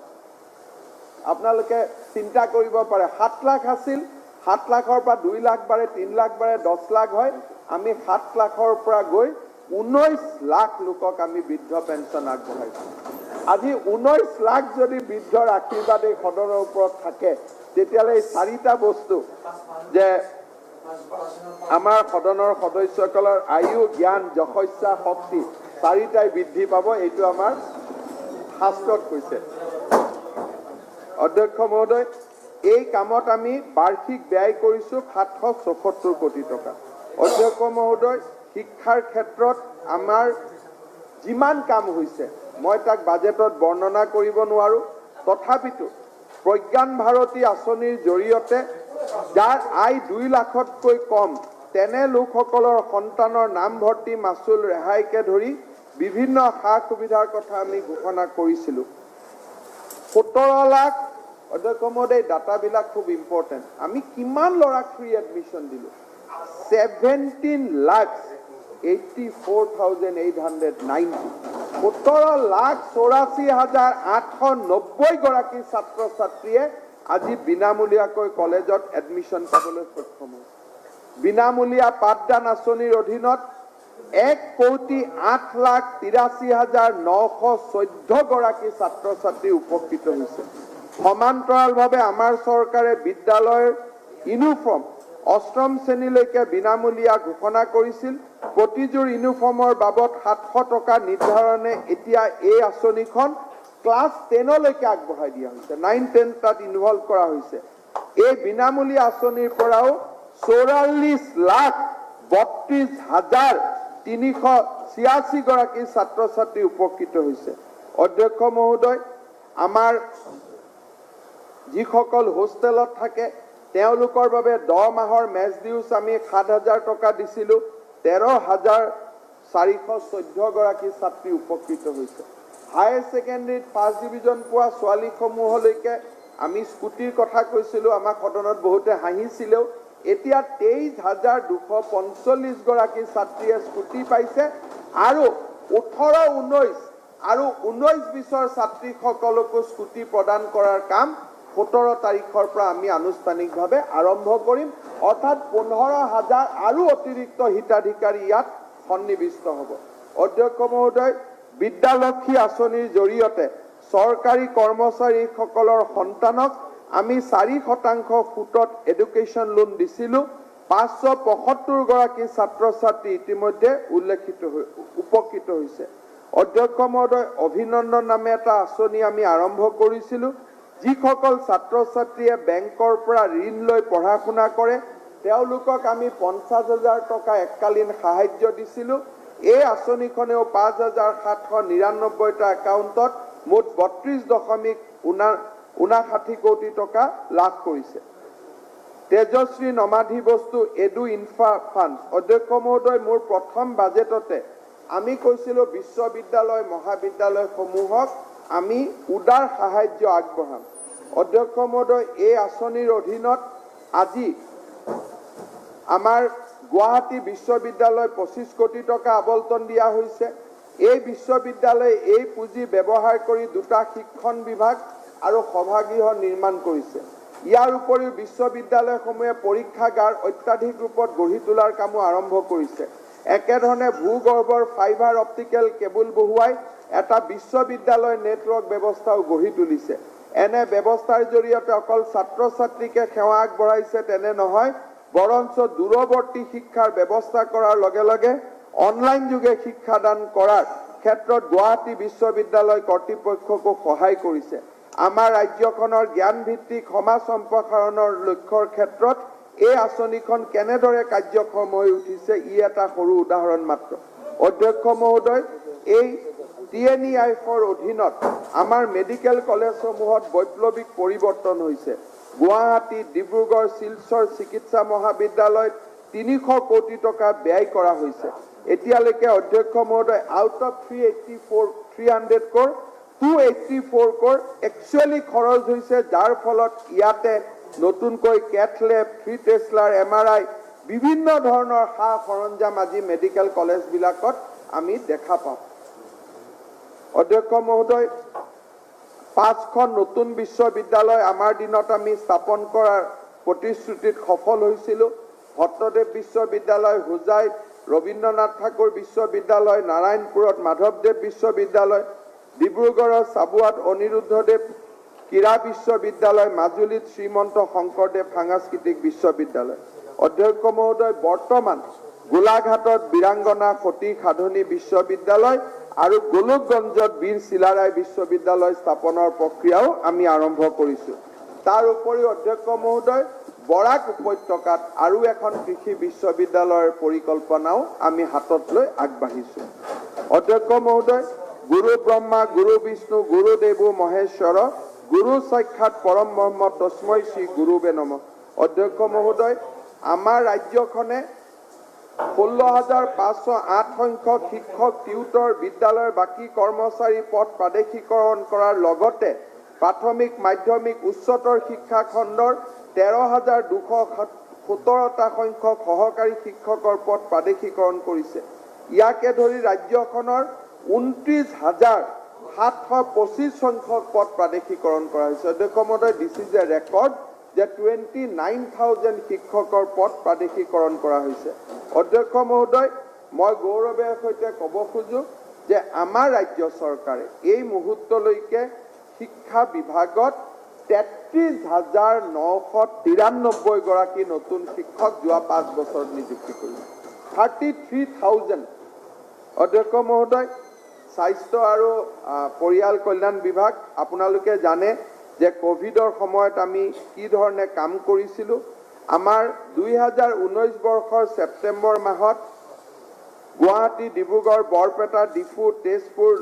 আপোনালোকে চিন্তা কৰিব পাৰে, 7 লাখ আছিল, 7 লাখৰ পৰা 2 লাখ বাঢ়ে, 3 লাখ বাঢ়ে, 10 লাখ হয়। আমি 7 লাখৰ পৰা গৈ 19 লাখ লোকক আমি বৃদ্ধ পেঞ্চন আগবঢ়াইছোঁ। আজি 19 লাখ যদি বৃদ্ধৰ আশীৰ্বাদ এই সদনৰ ওপৰত থাকে, তেতিয়াহ'লে এই 4টা বস্তু যে আমাৰ সদনৰ সদস্যসকলৰ আয়ু, জ্ঞান, যশস্যা, শক্তি 4টাই বৃদ্ধি পাব, এইটো আমাৰ শাস্ত্ৰত কৈছে। অধ্যক্ষ মহোদয়, এই কামত আমি বাৰ্ষিক ব্যয় কৰিছোঁ 774 কোটি টকা। অধ্যক্ষ মহোদয়, শিক্ষাৰ ক্ষেত্ৰত আমাৰ যিমান কাম হৈছে মই তাক বাজেটত বৰ্ণনা কৰিব নোৱাৰোঁ। তথাপিতো প্ৰজ্ঞান ভাৰতী আঁচনিৰ জৰিয়তে যাৰ আয় 2 লাখতকৈ কম তেনে লোকসকলৰ সন্তানৰ নামভৰ্তি মাচুল ৰেহাইকে ধৰি বিভিন্ন সা সুবিধাৰ কথা আমি ঘোষণা কৰিছিলোঁ। 17 লাখ, অধ্যক্ষ মহোদয়, ডাটাবিলাক খুব ইম্পৰ্টেণ্ট। আমি কিমান ল'ৰাক ফ্ৰী এডমিশ্যন দিলোঁ? 17,84,890। 17,84,890 গৰাকী ছাত্ৰ ছাত্ৰীয়ে আজি বিনামূলীয়াকৈ কলেজত এডমিশ্যন পাবলৈ সক্ষম হৈছে। বিনামূলীয়া পাঠদান আঁচনিৰ অধীনত 1,08,83,914 গৰাকী ছাত্ৰ ছাত্ৰী উপকৃত হৈছে। সমান্তৰালভাৱে আমাৰ চৰকাৰে বিদ্যালয়ৰ ইউনিফৰ্ম অষ্টম শ্ৰেণীলৈকে বিনামূলীয়া ঘোষণা কৰিছিল। প্ৰতিযোৰ ইউনিফৰ্মৰ বাবদ 700 টকা নিৰ্ধাৰণে এতিয়া এই আঁচনিখন ক্লাছ 10 লৈকে আগবঢ়াই দিয়া হৈছে। 9-10 তাত ইনভলভ কৰা হৈছে। এই বিনামূলীয়া আঁচনিৰ পৰাও 44,32,386 গৰাকী ছাত্ৰ ছাত্ৰী উপকৃত হৈছে। অধ্যক্ষ মহোদয়, আমাৰ যিসকল হোষ্টেলত থাকে তেওঁলোকৰ বাবে 10 মাহৰ মেচ ডিউজ আমি 7,000 টকা দিছিলোঁ। 13,414 গৰাকী ছাত্ৰী উপকৃত হৈছে। হায়াৰ ছেকেণ্ডেৰীত ফাৰ্ষ্ট ডিভিজন পোৱা ছোৱালীসমূহলৈকে আমি স্কুটিৰ কথা কৈছিলোঁ, আমাক সদনত বহুতে হাঁহিছিলেও। এতিয়া 23,245 গৰাকী ছাত্ৰীয়ে স্কুটি পাইছে আৰু 18, 19 আৰু 19-20 ছাত্ৰীসকলকো স্কুটি প্ৰদান কৰাৰ কাম 17 তাৰিখৰ পৰা আমি আনুষ্ঠানিকভাৱে আৰম্ভ কৰিম। অৰ্থাৎ 15,000 আৰু অতিৰিক্ত হিতাধিকাৰী ইয়াত সন্নিৱিষ্ট হ'ব। অধ্যক্ষ মহোদয়, বিদ্যালক্ষী আঁচনিৰ জৰিয়তে চৰকাৰী কৰ্মচাৰীসকলৰ সন্তানক আমি 4% সুতত এডুকেশ্যন লোন দিছিলোঁ। 575 গৰাকী ছাত্ৰ ছাত্ৰী ইতিমধ্যে উপকৃত হৈছে। অধ্যক্ষ মহোদয়, অভিনন্দন নামে এটা আঁচনি আমি আৰম্ভ কৰিছিলোঁ। যিসকল ছাত্ৰ ছাত্ৰীয়ে বেংকৰ পৰা ঋণ লৈ পঢ়া শুনা কৰে তেওঁলোকক আমি 50,000 টকা এককালীন সাহায্য দিছিলোঁ। এই আঁচনিখনেও 5,799টা একাউণ্টত মুঠ 32.59 কোটি টকা লাভ কৰিছে। তেজশ্ৰী নমাধি বস্তু এডু ইনফ্ৰা ফাণ্ড। অধ্যক্ষ মহোদয়, মোৰ প্ৰথম বাজেটতে আমি কৈছিলোঁ বিশ্ববিদ্যালয় মহাবিদ্যালয়সমূহক আমি উদাৰ সাহায্য আগবঢ়াম। অধ্যক্ষ মহোদয়, এই আঁচনিৰ অধীনত আজি আমাৰ গুৱাহাটী বিশ্ববিদ্যালয় 25 কোটি টকা আবণ্টন দিয়া হৈছে। এই বিশ্ববিদ্যালয়ে এই পুঁজি ব্যৱহাৰ কৰি 2টা শিক্ষণ বিভাগ আৰু সভাগৃহ নিৰ্মাণ কৰিছে। ইয়াৰ উপৰিও বিশ্ববিদ্যালয়সমূহে পৰীক্ষাগাৰ অত্যাধিক ৰূপত গঢ়ি তোলাৰ কামো আৰম্ভ কৰিছে। একেধৰণে ভূগৰ্ভৰ ফাইবাৰ অপটিকেল কেবল বহুৱাই এটা বিশ্ববিদ্যালয় নেটৱৰ্ক ব্যৱস্থাও গঢ়ি তুলিছে। এনে ব্যৱস্থাৰ জৰিয়তে অকল ছাত্ৰ ছাত্ৰীকে সেৱা আগবঢ়াইছে তেনে নহয়, বৰঞ্চ দূৰৱৰ্তী শিক্ষাৰ ব্যৱস্থা কৰাৰ লগে লগে অনলাইন যোগে শিক্ষাদান কৰাৰ ক্ষেত্ৰত গুৱাহাটী বিশ্ববিদ্যালয় কৰ্তৃপক্ষকো সহায় কৰিছে। আমাৰ ৰাজ্যখনৰ জ্ঞানভিত্তিক সমাজ সম্প্ৰসাৰণৰ লক্ষ্যৰ ক্ষেত্ৰত এই আঁচনিখন কেনেদৰে কাৰ্যক্ষম হৈ উঠিছে ই এটা সৰু উদাহৰণ মাত্ৰ। অধ্যক্ষ মহোদয়, এই TNEIFৰ অধীনত আমাৰ মেডিকেল কলেজসমূহত বৈপ্লৱিক পৰিৱৰ্তন হৈছে। গুৱাহাটী, ডিব্ৰুগড়, শিলচৰ চিকিৎসা মহাবিদ্যালয়ত 300 কোটি টকা ব্যয় কৰা হৈছে। এতিয়ালৈকে অধ্যক্ষ মহোদয়, out of 300 crore 284 crore actually খৰচ হৈছে, যাৰ ফলত ইয়াতে নতুনকৈ কেথ লেব, 3 টেছলাৰ, MRI বিভিন্ন ধৰণৰ সা সৰঞ্জাম আজি মেডিকেল কলেজবিলাকত আমি দেখা পাওঁ। অধ্যক্ষ মহোদয়, 5খন নতুন বিশ্ববিদ্যালয় আমাৰ দিনত আমি স্থাপন কৰাৰ প্ৰতিশ্ৰুতিত সফল হৈছিলোঁ। ভট্টদেৱ বিশ্ববিদ্যালয়, হোজাইত ৰবীন্দ্ৰনাথ ঠাকুৰ বিশ্ববিদ্যালয়, নাৰায়ণপুৰত মাধৱদেৱ বিশ্ববিদ্যালয়, ডিব্ৰুগড়ৰ চাবুৱাত অনিৰুদ্ধদেৱ ক্ৰীড়া বিশ্ববিদ্যালয়, মাজুলীত শ্ৰীমন্ত শংকৰদেৱ সাংস্কৃতিক বিশ্ববিদ্যালয়। অধ্যক্ষ মহোদয়, বৰ্তমান গোলাঘাটত বীৰাংগনা সতী সাধনী বিশ্ববিদ্যালয় আৰু গোলকগঞ্জত বীৰ চিলাৰায় বিশ্ববিদ্যালয় স্থাপনৰ প্ৰক্ৰিয়াও আমি আৰম্ভ কৰিছোঁ। তাৰ উপৰিও অধ্যক্ষ মহোদয়, বৰাক উপত্যকাত আৰু এখন কৃষি বিশ্ববিদ্যালয়ৰ পৰিকল্পনাও আমি হাতত লৈ আগবাঢ়িছোঁ। অধ্যক্ষ মহোদয়, গুৰু ব্ৰহ্মা, গুৰু বিষ্ণু, গুৰু দেৱো মহেশ্বৰ, গুৰু সাক্ষাৎ পৰম ব্ৰহ্ম তস্মৈ শ্ৰী গুৰুবে নমঃ। অধ্যক্ষ মহোদয়, আমাৰ ৰাজ্যখনে 16,508 সংখ্যক শিক্ষক, টিউটৰ, বিদ্যালয়ৰ বাকী কৰ্মচাৰী পদ প্ৰাদেশিকৰণ কৰাৰ লগতে প্ৰাথমিক, মাধ্যমিক, উচ্চতৰ শিক্ষা খণ্ডৰ 13,217টা সংখ্যক সহকাৰী শিক্ষকৰ পদ প্ৰাদেশিকৰণ কৰিছে। ইয়াকে ধৰি ৰাজ্যখনৰ 29,725 সংখ্যক পদ প্ৰাদেশিকৰণ কৰা হৈছে। অধ্যক্ষ মহোদয়, দিছ ইজ এ ৰেকৰ্ড যে 29,000 শিক্ষকৰ পদ প্ৰাদেশিকৰণ কৰা হৈছে। অধ্যক্ষ মহোদয়, মই গৌৰৱেৰ সৈতে ক'ব খোজো যে আমাৰ ৰাজ্য চৰকাৰে এই মুহূৰ্তলৈকে শিক্ষা বিভাগত 33,993 গৰাকী নতুন শিক্ষক যোৱা 5 বছৰত নিযুক্তি কৰিছে। 33,000। অধ্যক্ষ মহোদয়, স্বাস্থ্য আৰু পৰিয়াল কল্যাণ বিভাগ আপোনালোকে জানে যে কোভিডৰ সময়ত আমি কি ধৰণে কাম কৰিছিলোঁ। আমাৰ 2019 বৰ্ষৰ ছেপ্টেম্বৰ মাহত গুৱাহাটী, ডিব্ৰুগড়, বৰপেটা, ডিফু, তেজপুৰ,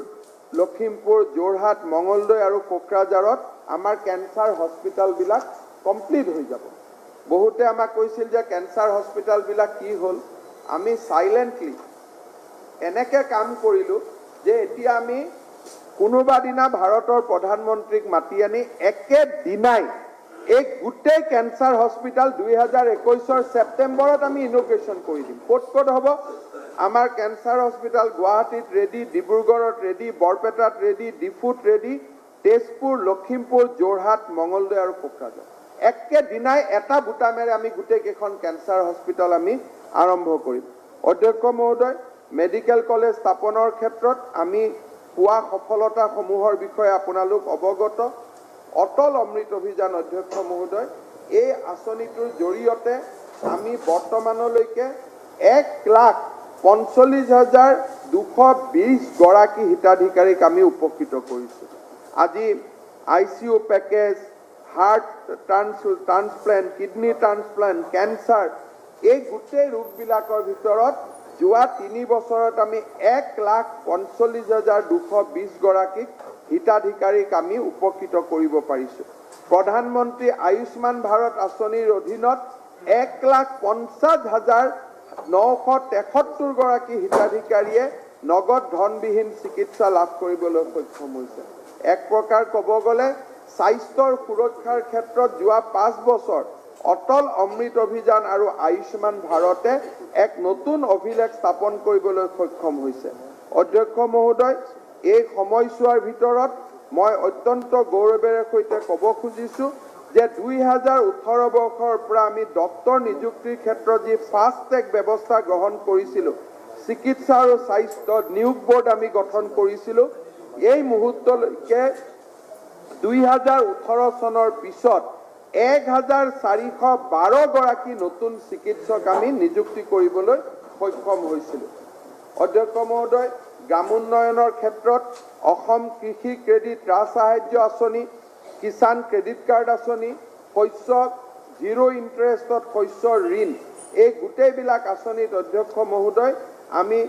লখিমপুৰ, যোৰহাট, মঙলদৈ আৰু কোকৰাঝাৰত আমাৰ কেঞ্চাৰ হস্পিটেলবিলাক কমপ্লিট হৈ যাব। বহুতে আমাক কৈছিল যে কেঞ্চাৰ হস্পিটেলবিলাক কি হ'ল। আমি সাইলেন্টলি এনেকৈ কাম কৰিলোঁ যে এতিয়া আমি কোনোবা দিনা ভাৰতৰ প্ৰধানমন্ত্ৰীক মাতি আনি একেদিনাই এই গোটেই কেঞ্চাৰ হস্পিটেল 2021 ছেপ্টেম্বৰত আমি ইনগ্ৰেশ্যন কৰি দিম। ক'ত হ'ব? আমাৰ কেঞ্চাৰ হস্পিটেল গুৱাহাটীত ৰেডি, ডিব্ৰুগড়ত ৰেডি, বৰপেটাত ৰেডি, ডিফুত ৰেডি, তেজপুৰ, লখিমপুৰ, যোৰহাট, মঙলদৈ আৰু কোকৰাঝাৰ। একেদিনাই এটা বুটামেৰে আমি গোটেইকেইখন কেঞ্চাৰ হস্পিটেল আমি আৰম্ভ কৰিম। অধ্যক্ষ মহোদয়, মেডিকেল কলেজ স্থাপনৰ ক্ষেত্ৰত আমি পোৱা সফলতাসমূহৰ বিষয়ে আপোনালোক অৱগত। অটল অমৃত অভিযান অধ্যক্ষ মহোদয়, এই আঁচনিটোৰ জৰিয়তে আমি বৰ্তমানলৈকে 1,45,220 গৰাকী হিতাধিকাৰীক আমি উপকৃত কৰিছোঁ। আজি ICU package, heart transplant, kidney transplant, cancer, এই গোটেই ৰোগবিলাকৰ ভিতৰত যোৱা 3 বছৰত আমি 1,45,220 গৰাকীক হিতাধিকাৰীক আমি উপকৃত কৰিব পাৰিছোঁ। প্ৰধানমন্ত্ৰী আয়ুষ্মান ভাৰত আঁচনিৰ অধীনত 1,50,973 গৰাকী হিতাধিকাৰীয়ে নগদ ধনবিহীন চিকিৎসা লাভ কৰিবলৈ সক্ষম হৈছে। এক প্ৰকাৰ ক'ব গ'লে স্বাস্থ্যৰ সুৰক্ষাৰ ক্ষেত্ৰত যোৱা 5 বছৰ অটল অমৃত অভিযান আৰু আয়ুষ্মান ভাৰতে এক নতুন অভিলেখ স্থাপন কৰিবলৈ সক্ষম হৈছে। অধ্যক্ষ মহোদয়, এই সময়ছোৱাৰ ভিতৰত মই অত্যন্ত গৌৰৱেৰে সৈতে ক'ব খুজিছোঁ যে 2018 বৰ্ষৰ পৰা আমি ডক্তৰ নিযুক্তিৰ ক্ষেত্ৰত যি ফাষ্ট ট্ৰেক ব্যৱস্থা গ্ৰহণ কৰিছিলোঁ, চিকিৎসা আৰু স্বাস্থ্য নিয়োগ বোৰ্ড আমি গঠন কৰিছিলোঁ, এই মুহূৰ্তলৈকে 2018 চনৰ পিছত 1,412 গৰাকী নতুন চিকিৎসক আমি নিযুক্তি কৰিবলৈ সক্ষম হৈছিলোঁ। অধ্যক্ষ মহোদয়, গ্ৰামোন্নয়নৰ ক্ষেত্ৰত অসম কৃষি ক্ৰেডিট ৰাজ সাহায্য আঁচনি, কিষাণ ক্ৰেডিট কাৰ্ড আঁচনি, শস্য জিৰ' ইণ্টাৰেষ্টত শস্য ঋণ, এই গোটেইবিলাক আঁচনিত অধ্যক্ষ মহোদয় আমি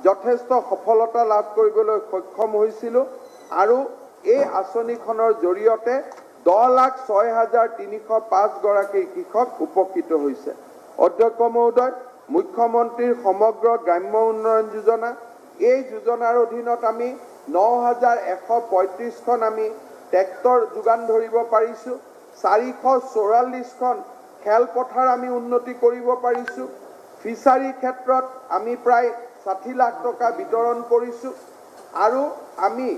যথেষ্ট সফলতা লাভ কৰিবলৈ সক্ষম হৈছিলোঁ আৰু এই আঁচনিখনৰ জৰিয়তে 10,06,305 গৰাকী কৃষক উপকৃত হৈছে। অধ্যক্ষ মহোদয়, মুখ্যমন্ত্ৰীৰ সমগ্ৰ গ্ৰাম্য উন্নয়ন যোজনা, এই যোজনাৰ অধীনত আমি 9,135খন আমি ট্ৰেক্টৰ যোগান ধৰিব পাৰিছোঁ। 444খন খেলপথাৰ আমি উন্নতি কৰিব পাৰিছোঁ। ফিচাৰী ক্ষেত্ৰত আমি প্ৰায় 60 লাখ টকা বিতৰণ কৰিছোঁ আৰু আমি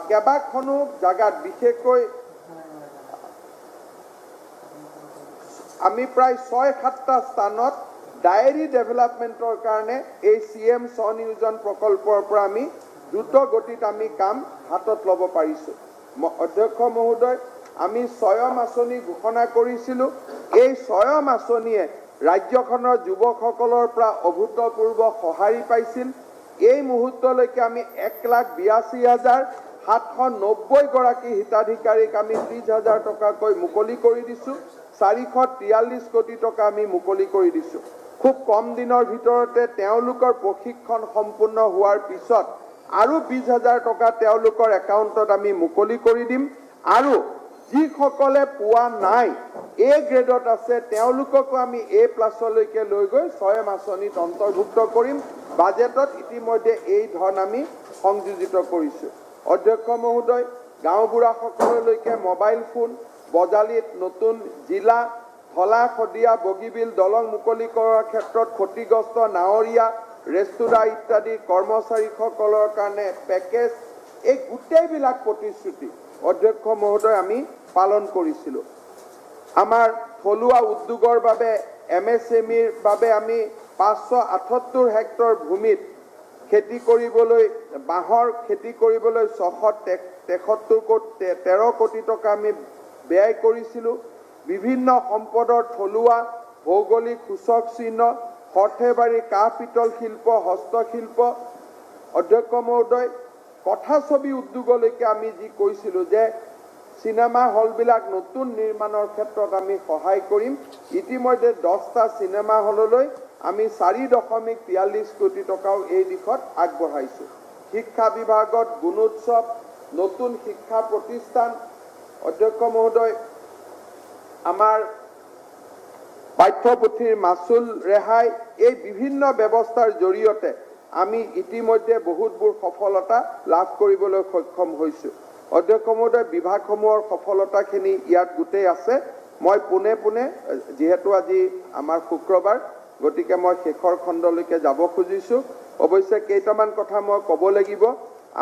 কেইবাখনো জাগাত, বিশেষকৈ আমি প্ৰায় 6-7টা স্থানত ডায়েৰী ডেভেলপমেণ্টৰ কাৰণে এই CM স্বনিয়োজন প্ৰকল্পৰ পৰা আমি দ্ৰুত গতিত আমি কাম হাতত ল'ব পাৰিছোঁ। অধ্যক্ষ মহোদয়, আমি স্বয়ম আঁচনি ঘোষণা কৰিছিলোঁ। এই স্বয়ম আঁচনিয়ে ৰাজ্যখনৰ যুৱকসকলৰ পৰা অভূতপূৰ্ব সঁহাৰি পাইছিল। এই মুহূৰ্তলৈকে আমি 1,82,790 গৰাকী হিতাধিকাৰীক আমি 30,000 টকাকৈ মুকলি কৰি দিছোঁ। 443 কোটি টকা আমি মুকলি কৰি দিছোঁ। খুব কম দিনৰ ভিতৰতে তেওঁলোকৰ প্ৰশিক্ষণ সম্পূৰ্ণ হোৱাৰ পিছত আৰু 20,000 টকা তেওঁলোকৰ একাউণ্টত আমি মুকলি কৰি দিম আৰু যিসকলে পোৱা নাই, A গ্ৰেডত আছে, তেওঁলোককো আমি A+লৈকে লৈ গৈ স্বয়ম আঁচনিত অন্তৰ্ভুক্ত কৰিম। বাজেটত ইতিমধ্যে এই ধন আমি সংযোজিত কৰিছোঁ। অধ্যক্ষ মহোদয়, গাঁওবুঢ়াসকললৈকে মোবাইল ফোন, বজালিত নতুন জিলা, ধলা, শদিয়া, বগীবিল দলং মুকলি কৰাৰ ক্ষেত্ৰত ক্ষতিগ্ৰস্ত নাৱৰীয়া, ৰেস্তোৰাঁ ইত্যাদি কৰ্মচাৰীসকলৰ কাৰণে পেকেজ, এই গোটেইবিলাক প্ৰতিশ্ৰুতি অধ্যক্ষ মহোদয় আমি পালন কৰিছিলোঁ। আমাৰ থলুৱা উদ্যোগৰ বাবে MSMEৰ বাবে আমি 578 হেক্টৰ ভূমিত খেতি কৰিবলৈ, বাঁহৰ খেতি কৰিবলৈ 600 13 কোটি টকা আমি ব্যয় কৰিছিলোঁ। বিভিন্ন সম্পদৰ থলুৱা ভৌগোলিক সূচক চিহ্ন, সৰ্থেবাৰী কাঁহ পিতল শিল্প, হস্তশিল্প, অধ্যক্ষ মহোদয় কথাছবি উদ্যোগলৈকে আমি যি কৈছিলোঁ যে চিনেমা হলবিলাক নতুন নিৰ্মাণৰ ক্ষেত্ৰত আমি সহায় কৰিম। ইতিমধ্যে 10টা চিনেমা হললৈ আমি 4.43 কোটি টকাও এই দিশত আগবঢ়াইছোঁ। শিক্ষা বিভাগত গুণোৎসৱ, নতুন শিক্ষা প্ৰতিষ্ঠান, অধ্যক্ষ মহোদয় আমাৰ পাঠ্যপুথিৰ মাচুল ৰেহাই, এই বিভিন্ন ব্যৱস্থাৰ জৰিয়তে আমি ইতিমধ্যে বহুতবোৰ সফলতা লাভ কৰিবলৈ সক্ষম হৈছোঁ। অধ্যক্ষ মহোদয় বিভাগসমূহৰ সফলতাখিনি ইয়াত গোটেই আছে। মই পোনে পোনে যেহেতু আজি আমাৰ শুক্ৰবাৰ, গতিকে মই শেষৰ খণ্ডলৈকে যাব খুজিছোঁ। অৱশ্যে কেইটামান কথা মই ক'ব লাগিব।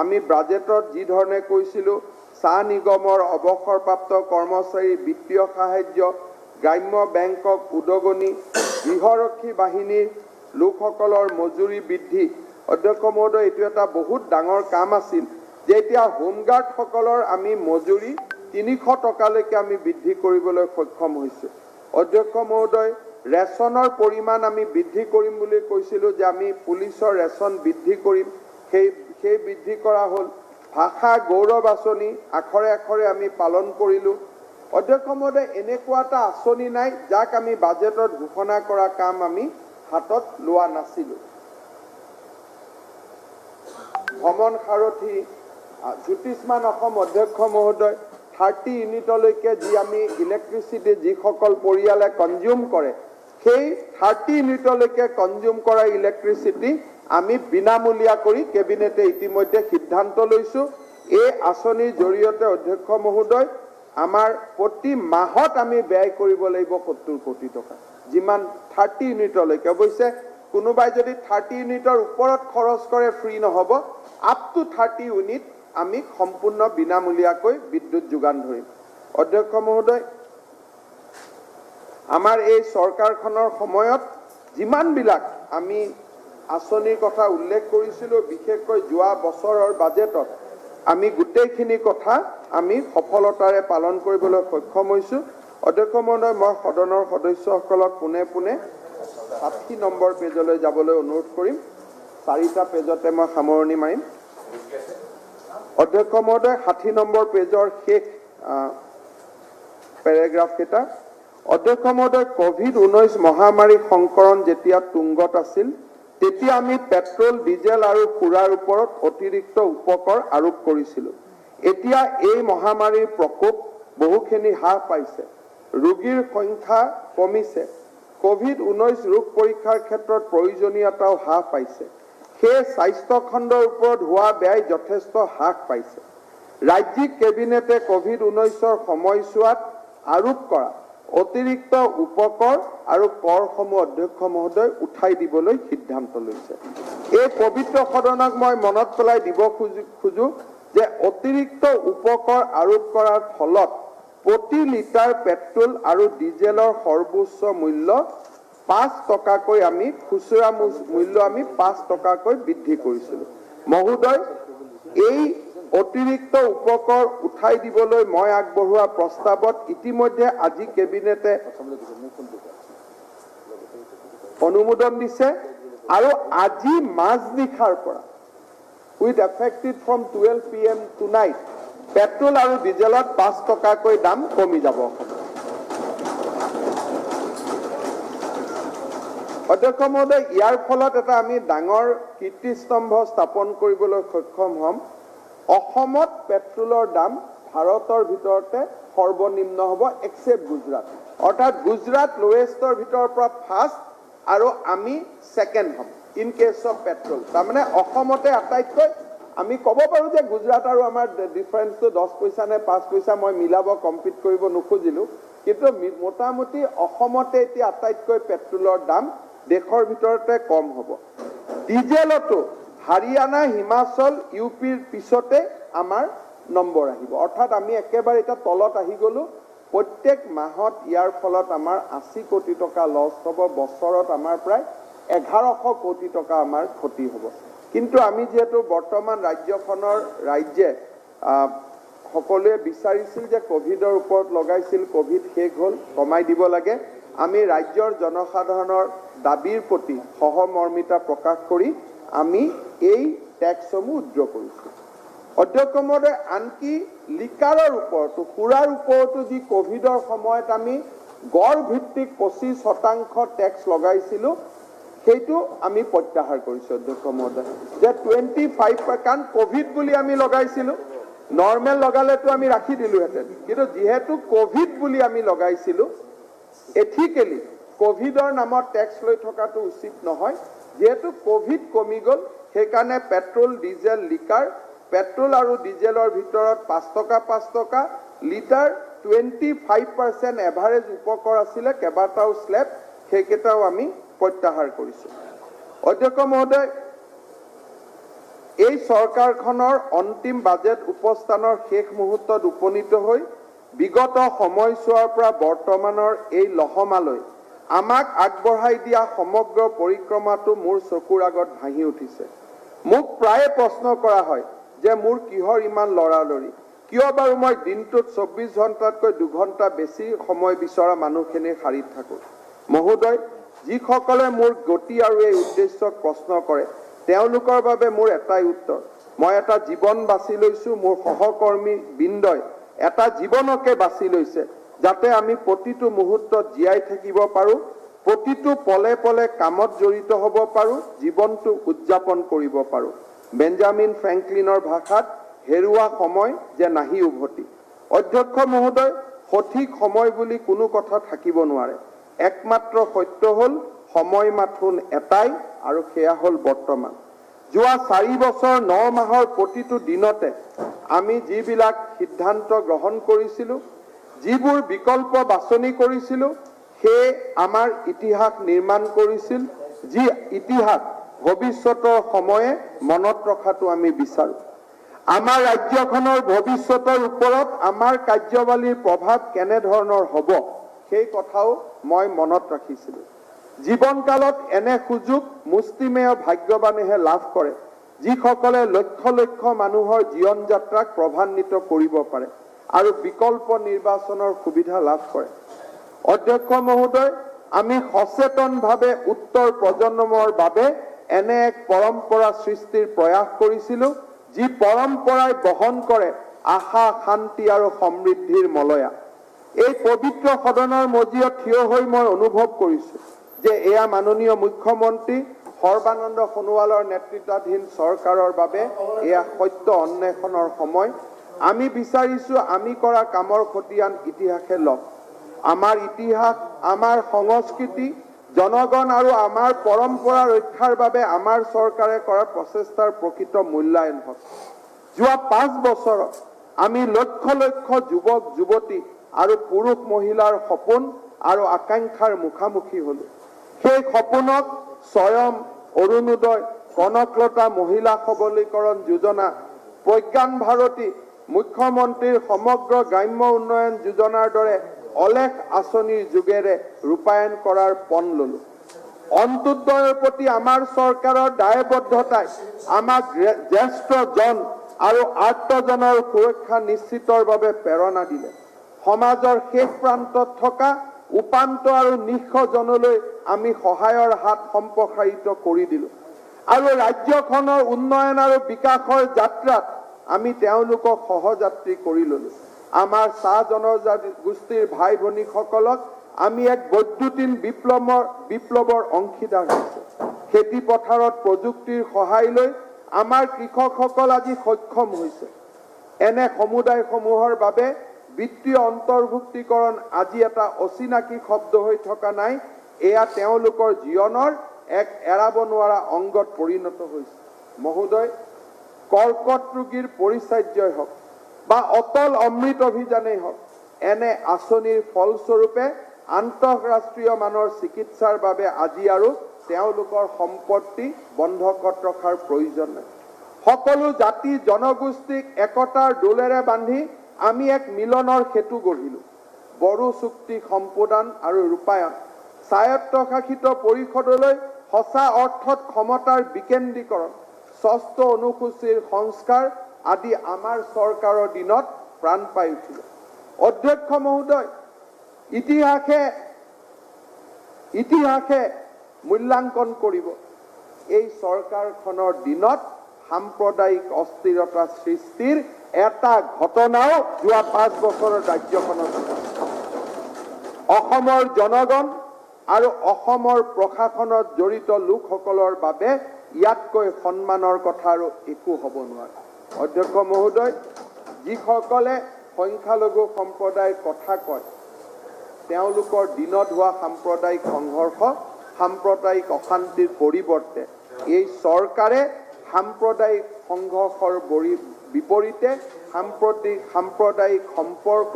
আমি বাজেটত যি ধৰণে কৈছিলোঁ, চাহ নিগমৰ অৱসৰপ্ৰাপ্ত কৰ্মচাৰী বিত্তীয় সাহায্য, গ্ৰাম্য বেংকক উদগনি, গৃহৰক্ষী বাহিনীৰ লোকসকলৰ মজুৰি বৃদ্ধি। অধ্যক্ষ মহোদয় এইটো এটা বহুত ডাঙৰ কাম আছিল যে এতিয়া হোমগাৰ্ডসকলৰ আমি মজুৰি 300 টকালৈকে আমি বৃদ্ধি কৰিবলৈ সক্ষম হৈছোঁ। অধ্যক্ষ মহোদয় ৰেচনৰ পৰিমাণ আমি বৃদ্ধি কৰিম বুলি কৈছিলোঁ যে আমি পুলিচৰ ৰেচন বৃদ্ধি কৰিম, সেই বৃদ্ধি কৰা হ'ল। ভাষা গৌৰৱ আঁচনি আখৰে আখৰে আমি পালন কৰিলোঁ। অধ্যক্ষ মহোদয় এনেকুৱা এটা আঁচনি নাই যাক আমি বাজেটত ঘোষণা কৰা কাম আমি হাতত লোৱা নাছিলোঁ। ভ্ৰমণ সাৰথী, জ্যোতিষ্মান অসম অধ্যক্ষ মহোদয় 30 ইউনিটলৈকে যি আমি ইলেক্ট্ৰিচিটি যিসকল পৰিয়ালে কনজিউম কৰে, সেই 30 ইউনিটলৈকে কনজিউম কৰা ইলেক্ট্ৰিচিটি আমি বিনামূলীয়া কৰি কেবিনেটে ইতিমধ্যে সিদ্ধান্ত লৈছোঁ। এই আঁচনিৰ জৰিয়তে অধ্যক্ষ মহোদয় আমাৰ প্ৰতি মাহত আমি ব্যয় কৰিব লাগিব 70 কোটি টকা, যিমান 30 ইউনিটলৈকে। অৱশ্যে কোনোবাই যদি 30 ইউনিটৰ ওপৰত খৰচ কৰে ফ্ৰী নহ'ব, আপ টু 30 ইউনিট আমি সম্পূৰ্ণ বিনামূলীয়াকৈ বিদ্যুৎ যোগান ধৰিম। অধ্যক্ষ মহোদয় আমাৰ এই চৰকাৰখনৰ সময়ত যিমানবিলাক আমি আঁচনিৰ কথা উল্লেখ কৰিছিলোঁ, বিশেষকৈ যোৱা বছৰৰ বাজেটত আমি গোটেইখিনি কথা আমি সফলতাৰে পালন কৰিবলৈ সক্ষম হৈছোঁ। অধ্যক্ষ মহোদয় মই সদনৰ সদস্যসকলক পোনে পোনে 60 নম্বৰ পেজলৈ যাবলৈ অনুৰোধ কৰিম। 4টা পেজতে মই সামৰণি মাৰিম। অধ্যক্ষ মহোদয় 60 নম্বৰ পেজৰ শেষ পেৰেগ্ৰাফ কেইটা। অধ্যক্ষ মহোদয় কোভিড-19 মহামাৰী সংকৰণ যেতিয়া তুংগত আছিল, তেতিয়া আমি পেট্ৰল, ডিজেল আৰু সুৰাৰ ওপৰত অতিৰিক্ত উপকৰ আৰোপ কৰিছিলোঁ। এতিয়া এই মহামাৰীৰ প্ৰকোপ বহুখিনি হ্ৰাস পাইছে, ৰোগীৰ সংখ্যা কমিছে, কোভিড-19 ৰোগ পৰীক্ষাৰ ক্ষেত্ৰত প্ৰয়োজনীয়তাও হ্ৰাস পাইছে। সেই স্বাস্থ্য খণ্ডৰ ওপৰত হোৱা ব্যয় যথেষ্ট হ্ৰাস পাইছে। ৰাজ্যিক কেবিনেটে কোভিড-19ৰ সময়ছোৱাত আৰোপ কৰা অতিৰিক্ত উপকৰ আৰু কৰসমূহ অধ্যক্ষ মহোদয় উঠাই দিবলৈ সিদ্ধান্ত লৈছে। এই পবিত্ৰ সদনক মই মনত পেলাই দিব খোজো যে অতিৰিক্ত উপকৰ আৰোপ কৰাৰ ফলত প্ৰতি লিটাৰ পেট্ৰল আৰু ডিজেলৰ সৰ্বোচ্চ মূল্য 5 টকাকৈ আমি খুচুৰা মূল্য আমি 5 টকাকৈ বৃদ্ধি কৰিছিলোঁ। মহোদয় এই অতিৰিক্ত উপকৰ উঠাই দিবলৈ মই আগবঢ়োৱা প্ৰস্তাৱত ইতিমধ্যে আজি কেবিনেটে অনুমোদন দিছে আৰু আজি মাজনিশাৰ পৰা with affected from 12 PM tonight petrol আৰু ডিজেলত 5 টকাকৈ দাম কমি যাব। অধ্যক্ষ মহোদয় ইয়াৰ ফলত এটা আমি ডাঙৰ কীৰ্তিস্তম্ভ স্থাপন কৰিবলৈ সক্ষম হ'ম। অসমত পেট্ৰলৰ দাম ভাৰতৰ ভিতৰতে সৰ্বনিম্ন হ'ব এক্সেপ্ট গুজৰাট, অৰ্থাৎ গুজৰাট লোৱেষ্টৰ ভিতৰৰ পৰা ফাৰ্ষ্ট আৰু আমি ছেকেণ্ড হ'ম ইন কেছ অফ পেট্ৰল। তাৰমানে অসমতে আটাইতকৈ আমি ক'ব পাৰোঁ যে গুজৰাট আৰু আমাৰ ডিফাৰেঞ্চটো 10 পইচা নে 5 পইচা মই মিলাব কম্পিট কৰিব নোখোজিলোঁ, কিন্তু মোটামুটি অসমতে এতিয়া আটাইতকৈ পেট্ৰলৰ দাম দেশৰ ভিতৰতে কম হ'ব। ডিজেলতো হাৰিয়ানা, হিমাচল, ইউপিৰ পিছতে আমাৰ নম্বৰ আহিব, অৰ্থাৎ আমি একেবাৰে এতিয়া তলত আহি গ'লোঁ। প্ৰত্যেক মাহত ইয়াৰ ফলত আমাৰ 80 কোটি টকা লছ হ'ব, বছৰত আমাৰ প্ৰায় 1100 কোটি টকা আমাৰ ক্ষতি হ'ব। কিন্তু আমি যিহেতু বৰ্তমান ৰাজ্যখনৰ ৰাইজে সকলোৱে বিচাৰিছিল যে কোভিডৰ ওপৰত লগাইছিল, কোভিড শেষ হ'ল, কমাই দিব লাগে। আমি ৰাজ্যৰ জনসাধাৰণৰ দাবীৰ প্ৰতি সহমৰ্মিতা প্ৰকাশ কৰি আমি এই টেক্সসমূহ উইথড্ৰ কৰিছোঁ। অধ্যক্ষ মহোদয়, আনকি লিকাৰৰ ওপৰতো, সুৰাৰ ওপৰতো যি কোভিডৰ সময়ত আমি গড় ভিত্তিক 25% টেক্স লগাইছিলোঁ, সেইটো আমি প্ৰত্যাহাৰ কৰিছোঁ অধ্যক্ষ মহোদয়। যে 25%, কাৰণ কোভিড বুলি আমি লগাইছিলোঁ, নৰ্মেল লগালেতো আমি ৰাখি দিলোহেঁতেন, কিন্তু যিহেতু কোভিড বুলি আমি লগাইছিলোঁ, এথিকেলি কোভিডৰ নামত টেক্স লৈ থকাটো উচিত নহয়। যেহেতু কোভিড কমি গ'ল, সেইকাৰণে পেট্ৰল, ডিজেল, লিকাৰ, পেট্ৰল আৰু ডিজেলৰ ভিতৰত 5 টকা 5 টকা লিটাৰ 25% এভাৰেজ উপকৰ আছিলে, কেইবাটাও স্লেব, সেইকেইটাও আমি প্ৰত্যাহাৰ কৰিছোঁ। অধ্যক্ষ মহোদয়, এই চৰকাৰখনৰ অন্তিম বাজেট উপস্থানৰ শেষ মুহূৰ্তত উপনীত হৈ বিগত সময়ছোৱাৰ পৰা বৰ্তমানৰ এই লহমালৈ আমাক আগবঢ়াই দিয়া সমগ্ৰ পৰিক্ৰমাটো মোৰ চকুৰ আগত ভাহি উঠিছে। মোক প্ৰায়ে প্ৰশ্ন কৰা হয় যে মোৰ কিহৰ ইমান লৰালৰি, কিয় বাৰু মই দিনটোত 24 ঘণ্টাতকৈ 2 ঘণ্টা বেছি সময় বিচৰা মানুহখিনিৰ শাৰীত থাকোঁ। মহোদয়, যিসকলে মোৰ গতি আৰু এই উদ্দেশ্যক প্ৰশ্ন কৰে, তেওঁলোকৰ বাবে মোৰ এটাই উত্তৰ, মই এটা জীৱন বাছি লৈছোঁ, মোৰ সহকৰ্মী বৃন্দই এটা জীৱনকে বাছি লৈছে, যাতে আমি প্ৰতিটো মুহূৰ্তত জীয়াই থাকিব পাৰোঁ, প্ৰতিটো পলে পলে কামত জড়িত হ'ব পাৰোঁ, জীৱনটো উদযাপন কৰিব পাৰোঁ। বেঞ্জামিন ফ্ৰেংকলিনৰ ভাষাত হেৰুৱা সময় যে নাহি উভতি। অধ্যক্ষ মহোদয়, সঠিক সময় বুলি কোনো কথা থাকিব নোৱাৰে। একমাত্ৰ সত্য হ'ল সময় মাথোন এটাই, আৰু সেয়া হ'ল বৰ্তমান। যোৱা 4 বছৰ 9 মাহৰ প্ৰতিটো দিনতে আমি যিবিলাক সিদ্ধান্ত গ্ৰহণ কৰিছিলোঁ, যিবোৰ বিকল্প বাছনি কৰিছিলোঁ, সেই আমাৰ ইতিহাস নিৰ্মাণ কৰিছিল, যি ইতিহাস ভৱিষ্যতৰ সময়ে মনত ৰখাটো আমি বিচাৰোঁ। আমাৰ ৰাজ্যখনৰ ভৱিষ্যতৰ ওপৰত আমাৰ কাৰ্যৱালীৰ প্ৰভাৱ কেনেধৰণৰ হ'ব, সেই কথাও মই মনত ৰাখিছিলোঁ। জীৱনকালত এনে সুযোগ মুষ্টিমেয় ভাগ্যৱানেহে লাভ কৰে, যিসকলে লক্ষ লক্ষ মানুহৰ জীৱন যাত্ৰাক প্ৰভাৱান্বিত কৰিব পাৰে আৰু বিকল্প নিৰ্বাচনৰ সুবিধা লাভ কৰে। অধ্যক্ষ মহোদয়, আমি সচেতনভাৱে উত্তৰ প্ৰজন্মৰ বাবে এনে এক পৰম্পৰা সৃষ্টিৰ প্ৰয়াস কৰিছিলোঁ, যি পৰম্পৰাই বহন কৰে আশা, শান্তি আৰু সমৃদ্ধিৰ মলয়া। এই পবিত্ৰ সদনৰ মজিয়ত থিয় হৈ মই অনুভৱ কৰিছোঁ যে এয়া মাননীয় মুখ্যমন্ত্ৰী সৰ্বানন্দ সোণোৱালৰ নেতৃত্বাধীন চৰকাৰৰ বাবে এয়া সত্য অন্বেষণৰ সময়। আমি বিচাৰিছোঁ আমি কৰা কামৰ খতিয়ান ইতিহাসে লওক। আমাৰ ইতিহাস, আমাৰ সংস্কৃতি, জনগণ আৰু আমাৰ পৰম্পৰা ৰক্ষাৰ বাবে আমাৰ চৰকাৰে কৰা প্ৰচেষ্টাৰ প্ৰকৃত মূল্যায়ন হওক। যোৱা 5 বছৰত আমি লক্ষ লক্ষ যুৱক যুৱতী আৰু পুৰুষ মহিলাৰ সপোন আৰু আকাংক্ষাৰ মুখামুখি হ'লোঁ। সেই সপোনক স্বয়ং অৰুণোদয়, কনকলতা মহিলা সবলীকৰণ যোজনা, প্ৰজ্ঞান ভাৰতী, মুখ্যমন্ত্ৰীৰ সমগ্ৰ গ্ৰাম্য উন্নয়ন যোজনাৰ দৰে অলেখ আঁচনিৰ যোগেৰে ৰূপায়ণ কৰাৰ পণ ল'লোঁ। অন্ত্যোদয়ৰ প্ৰতি আমাৰ চৰকাৰৰ দায়বদ্ধতাই আমাক জ্যেষ্ঠজন আৰু আৰ্তজনৰ সুৰক্ষা নিশ্চিতৰ বাবে প্ৰেৰণা দিলে। সমাজৰ শেষ প্ৰান্তত থকা উপান্ত আৰু নিঃস্বজনলৈ আমি সহায়ৰ হাত সম্প্ৰসাৰিত কৰি দিলোঁ আৰু ৰাজ্যখনৰ উন্নয়ন আৰু বিকাশৰ যাত্ৰাত আমি তেওঁলোকক সহযাত্ৰী কৰি ল'লোঁ। আমাৰ চাহ জনগোষ্ঠীৰ ভাই ভনীসকলক আমি এক বৈদ্যুতিন বিপ্লৱৰ অংশীদাৰ হৈছোঁ। খেতি পথাৰত প্ৰযুক্তিৰ সহায় লৈ আমাৰ কৃষকসকল আজি সক্ষম হৈছে। এনে সমুদায়সমূহৰ বাবে বিত্তীয় অন্তৰ্ভুক্তিকৰণ আজি এটা অচিনাকি শব্দ হৈ থকা নাই, এয়া তেওঁলোকৰ জীৱনৰ এক এৰাব নোৱাৰা অংগত পৰিণত হৈছে। মহোদয়, কৰ্কট ৰোগীৰ পৰিচৰ্যাই হওক বা অটল অমৃত অভিযানেই হওক, এনে আঁচনিৰ ফলস্বৰূপে আন্তঃৰাষ্ট্ৰীয় মানৰ চিকিৎসাৰ বাবে আজি আৰু তেওঁলোকৰ সম্পত্তি বন্ধকত ৰখাৰ প্ৰয়োজন নাই। সকলো জাতি জনগোষ্ঠীক একতাৰ দোলেৰে বান্ধি আমি এক মিলনৰ সেতু গঢ়িলোঁ। বড়ো চুক্তি সম্প্ৰদান আৰু ৰূপায়ণ, স্বায়ত্তশাসিত পৰিষদলৈ সঁচা অৰ্থত ক্ষমতাৰ বিকেন্দ্ৰীকৰণ, ষষ্ঠ অনুসূচীৰ সংস্কাৰ আদি আমাৰ চৰকাৰৰ দিনত প্ৰাণ পাই উঠিলে। অধ্যক্ষ মহোদয়, ইতিহাসে মূল্যাংকন কৰিব এই চৰকাৰখনৰ দিনত সাম্প্ৰদায়িক অস্থিৰতা সৃষ্টিৰ এটা ঘটনাও যোৱা 5 বছৰৰ ৰাজ্যখনত অসমৰ জনগণ আৰু অসমৰ প্ৰশাসনত জড়িত লোকসকলৰ বাবে ইয়াতকৈ সন্মানৰ কথা আৰু একো হ'ব নোৱাৰে। অধ্যক্ষ মহোদয়, যিসকলে সংখ্যালঘু সম্প্ৰদায়ৰ কথা কয় তেওঁলোকৰ দিনত হোৱা সাম্প্ৰদায়িক সংঘৰ্ষ, সাম্প্ৰদায়িক অশান্তিৰ পৰিৱৰ্তে এই চৰকাৰে সাম্প্ৰদায়িক সংঘৰ্ষৰ বিপৰীতে সাম্প্ৰদায়িক সম্পৰ্ক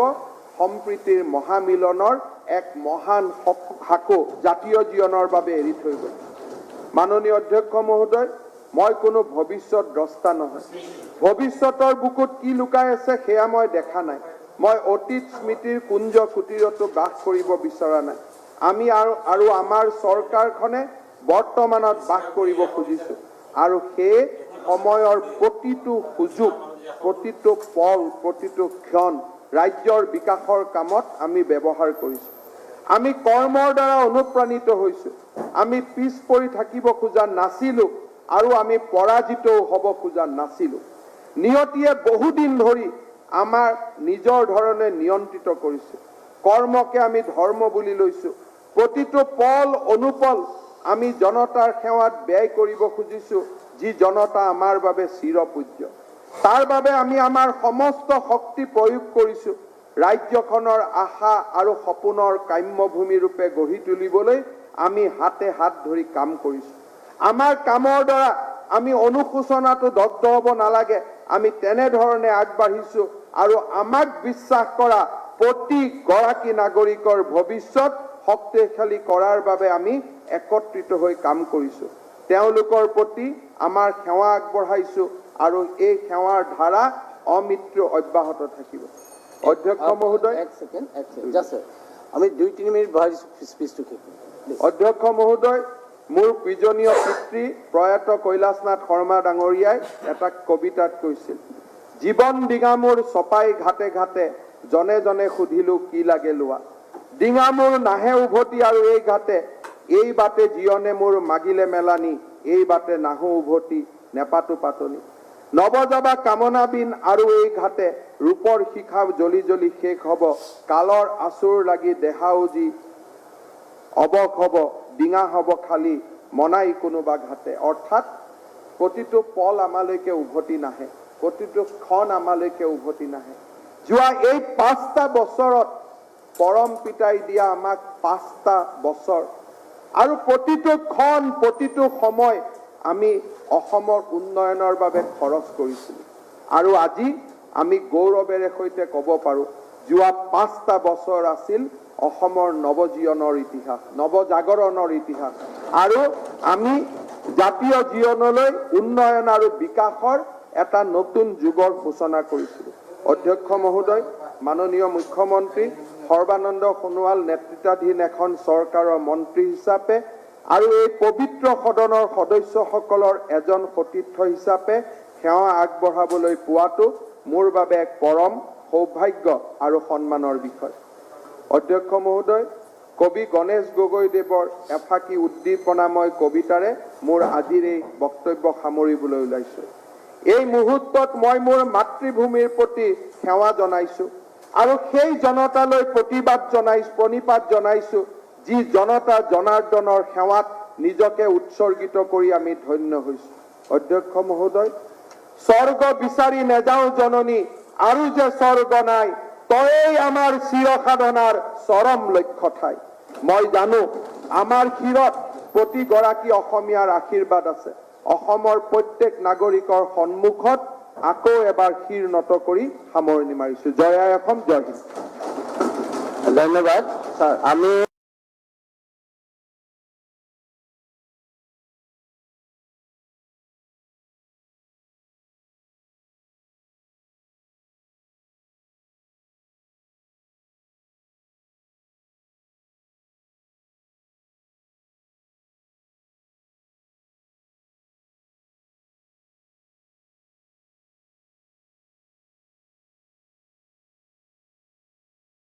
সম্প্ৰীতিৰ মহামিলনৰ এক মহান সাঁকো জাতীয় জীৱনৰ বাবে এৰি থৈ গ'ল। মাননীয় অধ্যক্ষ মহোদয়, মই কোনো ভৱিষ্যত দ্ৰষ্টা নহয়। ভৱিষ্যতৰ বুকুত কি লুকাই আছে সেয়া মই দেখা নাই। মই অতীত স্মৃতিৰ কুঞ্জ কুটিৰতো বাস কৰিব বিচৰা নাই। আমি আৰু আমাৰ চৰকাৰখনে বৰ্তমানত বাস কৰিব খুজিছো আৰু সেই সময়ৰ প্ৰতিটো সুযোগ, প্ৰতিটো পল, প্ৰতিটো ক্ষণ ৰাজ্যৰ বিকাশৰ কামত আমি ব্যৱহাৰ কৰিছো। আমি কৰ্মৰ দ্বাৰা অনুপ্ৰাণিত হৈছো। আমি পিছ পৰি থাকিব খোজা নাছিলো আৰু আমি পৰাজিতও হ'ব খোজা নাছিলো। নিয়তিয়ে বহুদিন ধৰি আমাৰ নিজৰ ধৰণে নিয়ন্ত্ৰিত কৰিছে। কৰ্মকে আমি ধৰ্ম বুলি লৈছো। প্ৰতিটো পল অনুপল আমি জনতাৰ সেৱাত ব্যয় কৰিব খুজিছো, যি জনতা আমাৰ বাবে চিৰপূজ্য। তাৰ বাবে আমি আমাৰ সমস্ত শক্তি প্ৰয়োগ কৰিছো। ৰাজ্যখনৰ আশা আৰু সপোনৰ কাম্যভূমি ৰূপে গঢ়ি তুলিবলৈ আমি হাতে হাত ধৰি কাম কৰিছো। আমাৰ কামৰ দ্বাৰা আমি অনুশোচনাটো দগ্ধ হ'ব নালাগে। আমি তেনেধৰণে আগবাঢ়িছো আৰু আমাক বিশ্বাস কৰা প্ৰতিগৰাকী নাগৰিকৰ ভৱিষ্যত শক্তিশালী কৰাৰ বাবে আমি একত্ৰিত হৈ কাম কৰিছো। তেওঁলোকৰ প্ৰতি আমাৰ সেৱা আগবঢ়াইছো আৰু এই সেৱাৰ ধাৰা অমৃত্যু অব্যাহত থাকিব। অধ্যক্ষ মহোদয়, আমি 2-3 মিনিট বহাই স্পিচটো কি। অধ্যক্ষ মহোদয়, মোৰ পূজনীয় পিতৃ প্ৰয়াত কৈলাশনাথ শৰ্মা ডাঙৰীয়াই এটা কবিতাত কৈছিল, জীৱন ডিঙা মোৰ চপাই ঘাটে ঘাটে, জনে জনে সুধিলো কি লাগে লোৱা। ডিঙা মোৰ নাহে উভতি আৰু এই ঘাটে, এই বাটে জীয়নে মোৰ মাগিলে মেলানি, এই বাটে নাহো উভতি নেপাতো পাতনি। নৱজাবা কামনা বিন আৰু এই ঘাটে, ৰূপৰ শিখা জ্বলি জ্বলি শেষ হ'ব, কালৰ আচুৰ লাগি দেহাউজি অৱস হ'ব, ডিঙা হ'ব খালি মনাই কোনোবা ঘাটে। অৰ্থাৎ প্ৰতিটো পল আমালৈকে উভতি নাহে, প্ৰতিটো ক্ষণ আমালৈকে উভতি নাহে। যোৱা এই 5টা বছৰত পৰম পিতাই দিয়া আমাক 5টা বছৰ আৰু প্ৰতিটো ক্ষণ, প্ৰতিটো সময় আমি অসমৰ উন্নয়নৰ বাবে খৰচ কৰিছিলোঁ আৰু আজি আমি গৌৰৱেৰে সৈতে ক'ব পাৰোঁ, যোৱা 5টা বছৰ আছিল অসমৰ নৱজীৱনৰ ইতিহাস, নৱজাগৰণৰ ইতিহাস আৰু আমি জাতীয় জীৱনলৈ উন্নয়ন আৰু বিকাশৰ এটা নতুন যুগৰ সূচনা কৰিছিলোঁ। অধ্যক্ষ মহোদয়, মাননীয় মুখ্যমন্ত্ৰী সৰ্বানন্দ সোণোৱাল নেতৃত্বাধীন এখন চৰকাৰৰ মন্ত্ৰী হিচাপে আৰু এই পবিত্ৰ সদনৰ সদস্যসকলৰ এজন সতীৰ্থ হিচাপে সেৱা আগবঢ়াবলৈ পোৱাটো মোৰ বাবে এক পৰম সৌভাগ্য আৰু সন্মানৰ বিষয়। অধ্যক্ষ মহোদয়, কবি গণেশ গগৈদেৱৰ এফাকি উদ্দীপনাময় কবিতাৰে মোৰ আজিৰ এই বক্তব্য সামৰিবলৈ ওলাইছোঁ। এই মুহূৰ্তত মই মোৰ মাতৃভূমিৰ প্ৰতি সেৱা জনাইছোঁ আৰু সেই জনতালৈ প্ৰণিপাত জনাইছোঁ, যি জনতা জনাৰ্দনৰ সেৱাত নিজকে উৎসৰ্গিত কৰি আমি ধন্য হৈছোঁ। অধ্যক্ষ মহোদয়, স্বৰ্গ বিচাৰি নেযাওঁ জননী, আৰু যে স্বৰ্গ নাই, তয়েই আমাৰ চিৰসাধনাৰ চৰম লক্ষ্য ঠাই। মই জানো আমাৰ শিৰত প্ৰতিগৰাকী অসমীয়াৰ আশীৰ্বাদ আছে। অসমৰ প্ৰত্যেক নাগৰিকৰ সন্মুখত আকৌ এবাৰ শিৰ নত কৰি সামৰণি মাৰিছোঁ। জয় আই অসম, জয় হিন্দ। ধন্যবাদ স্যাৰ। আমি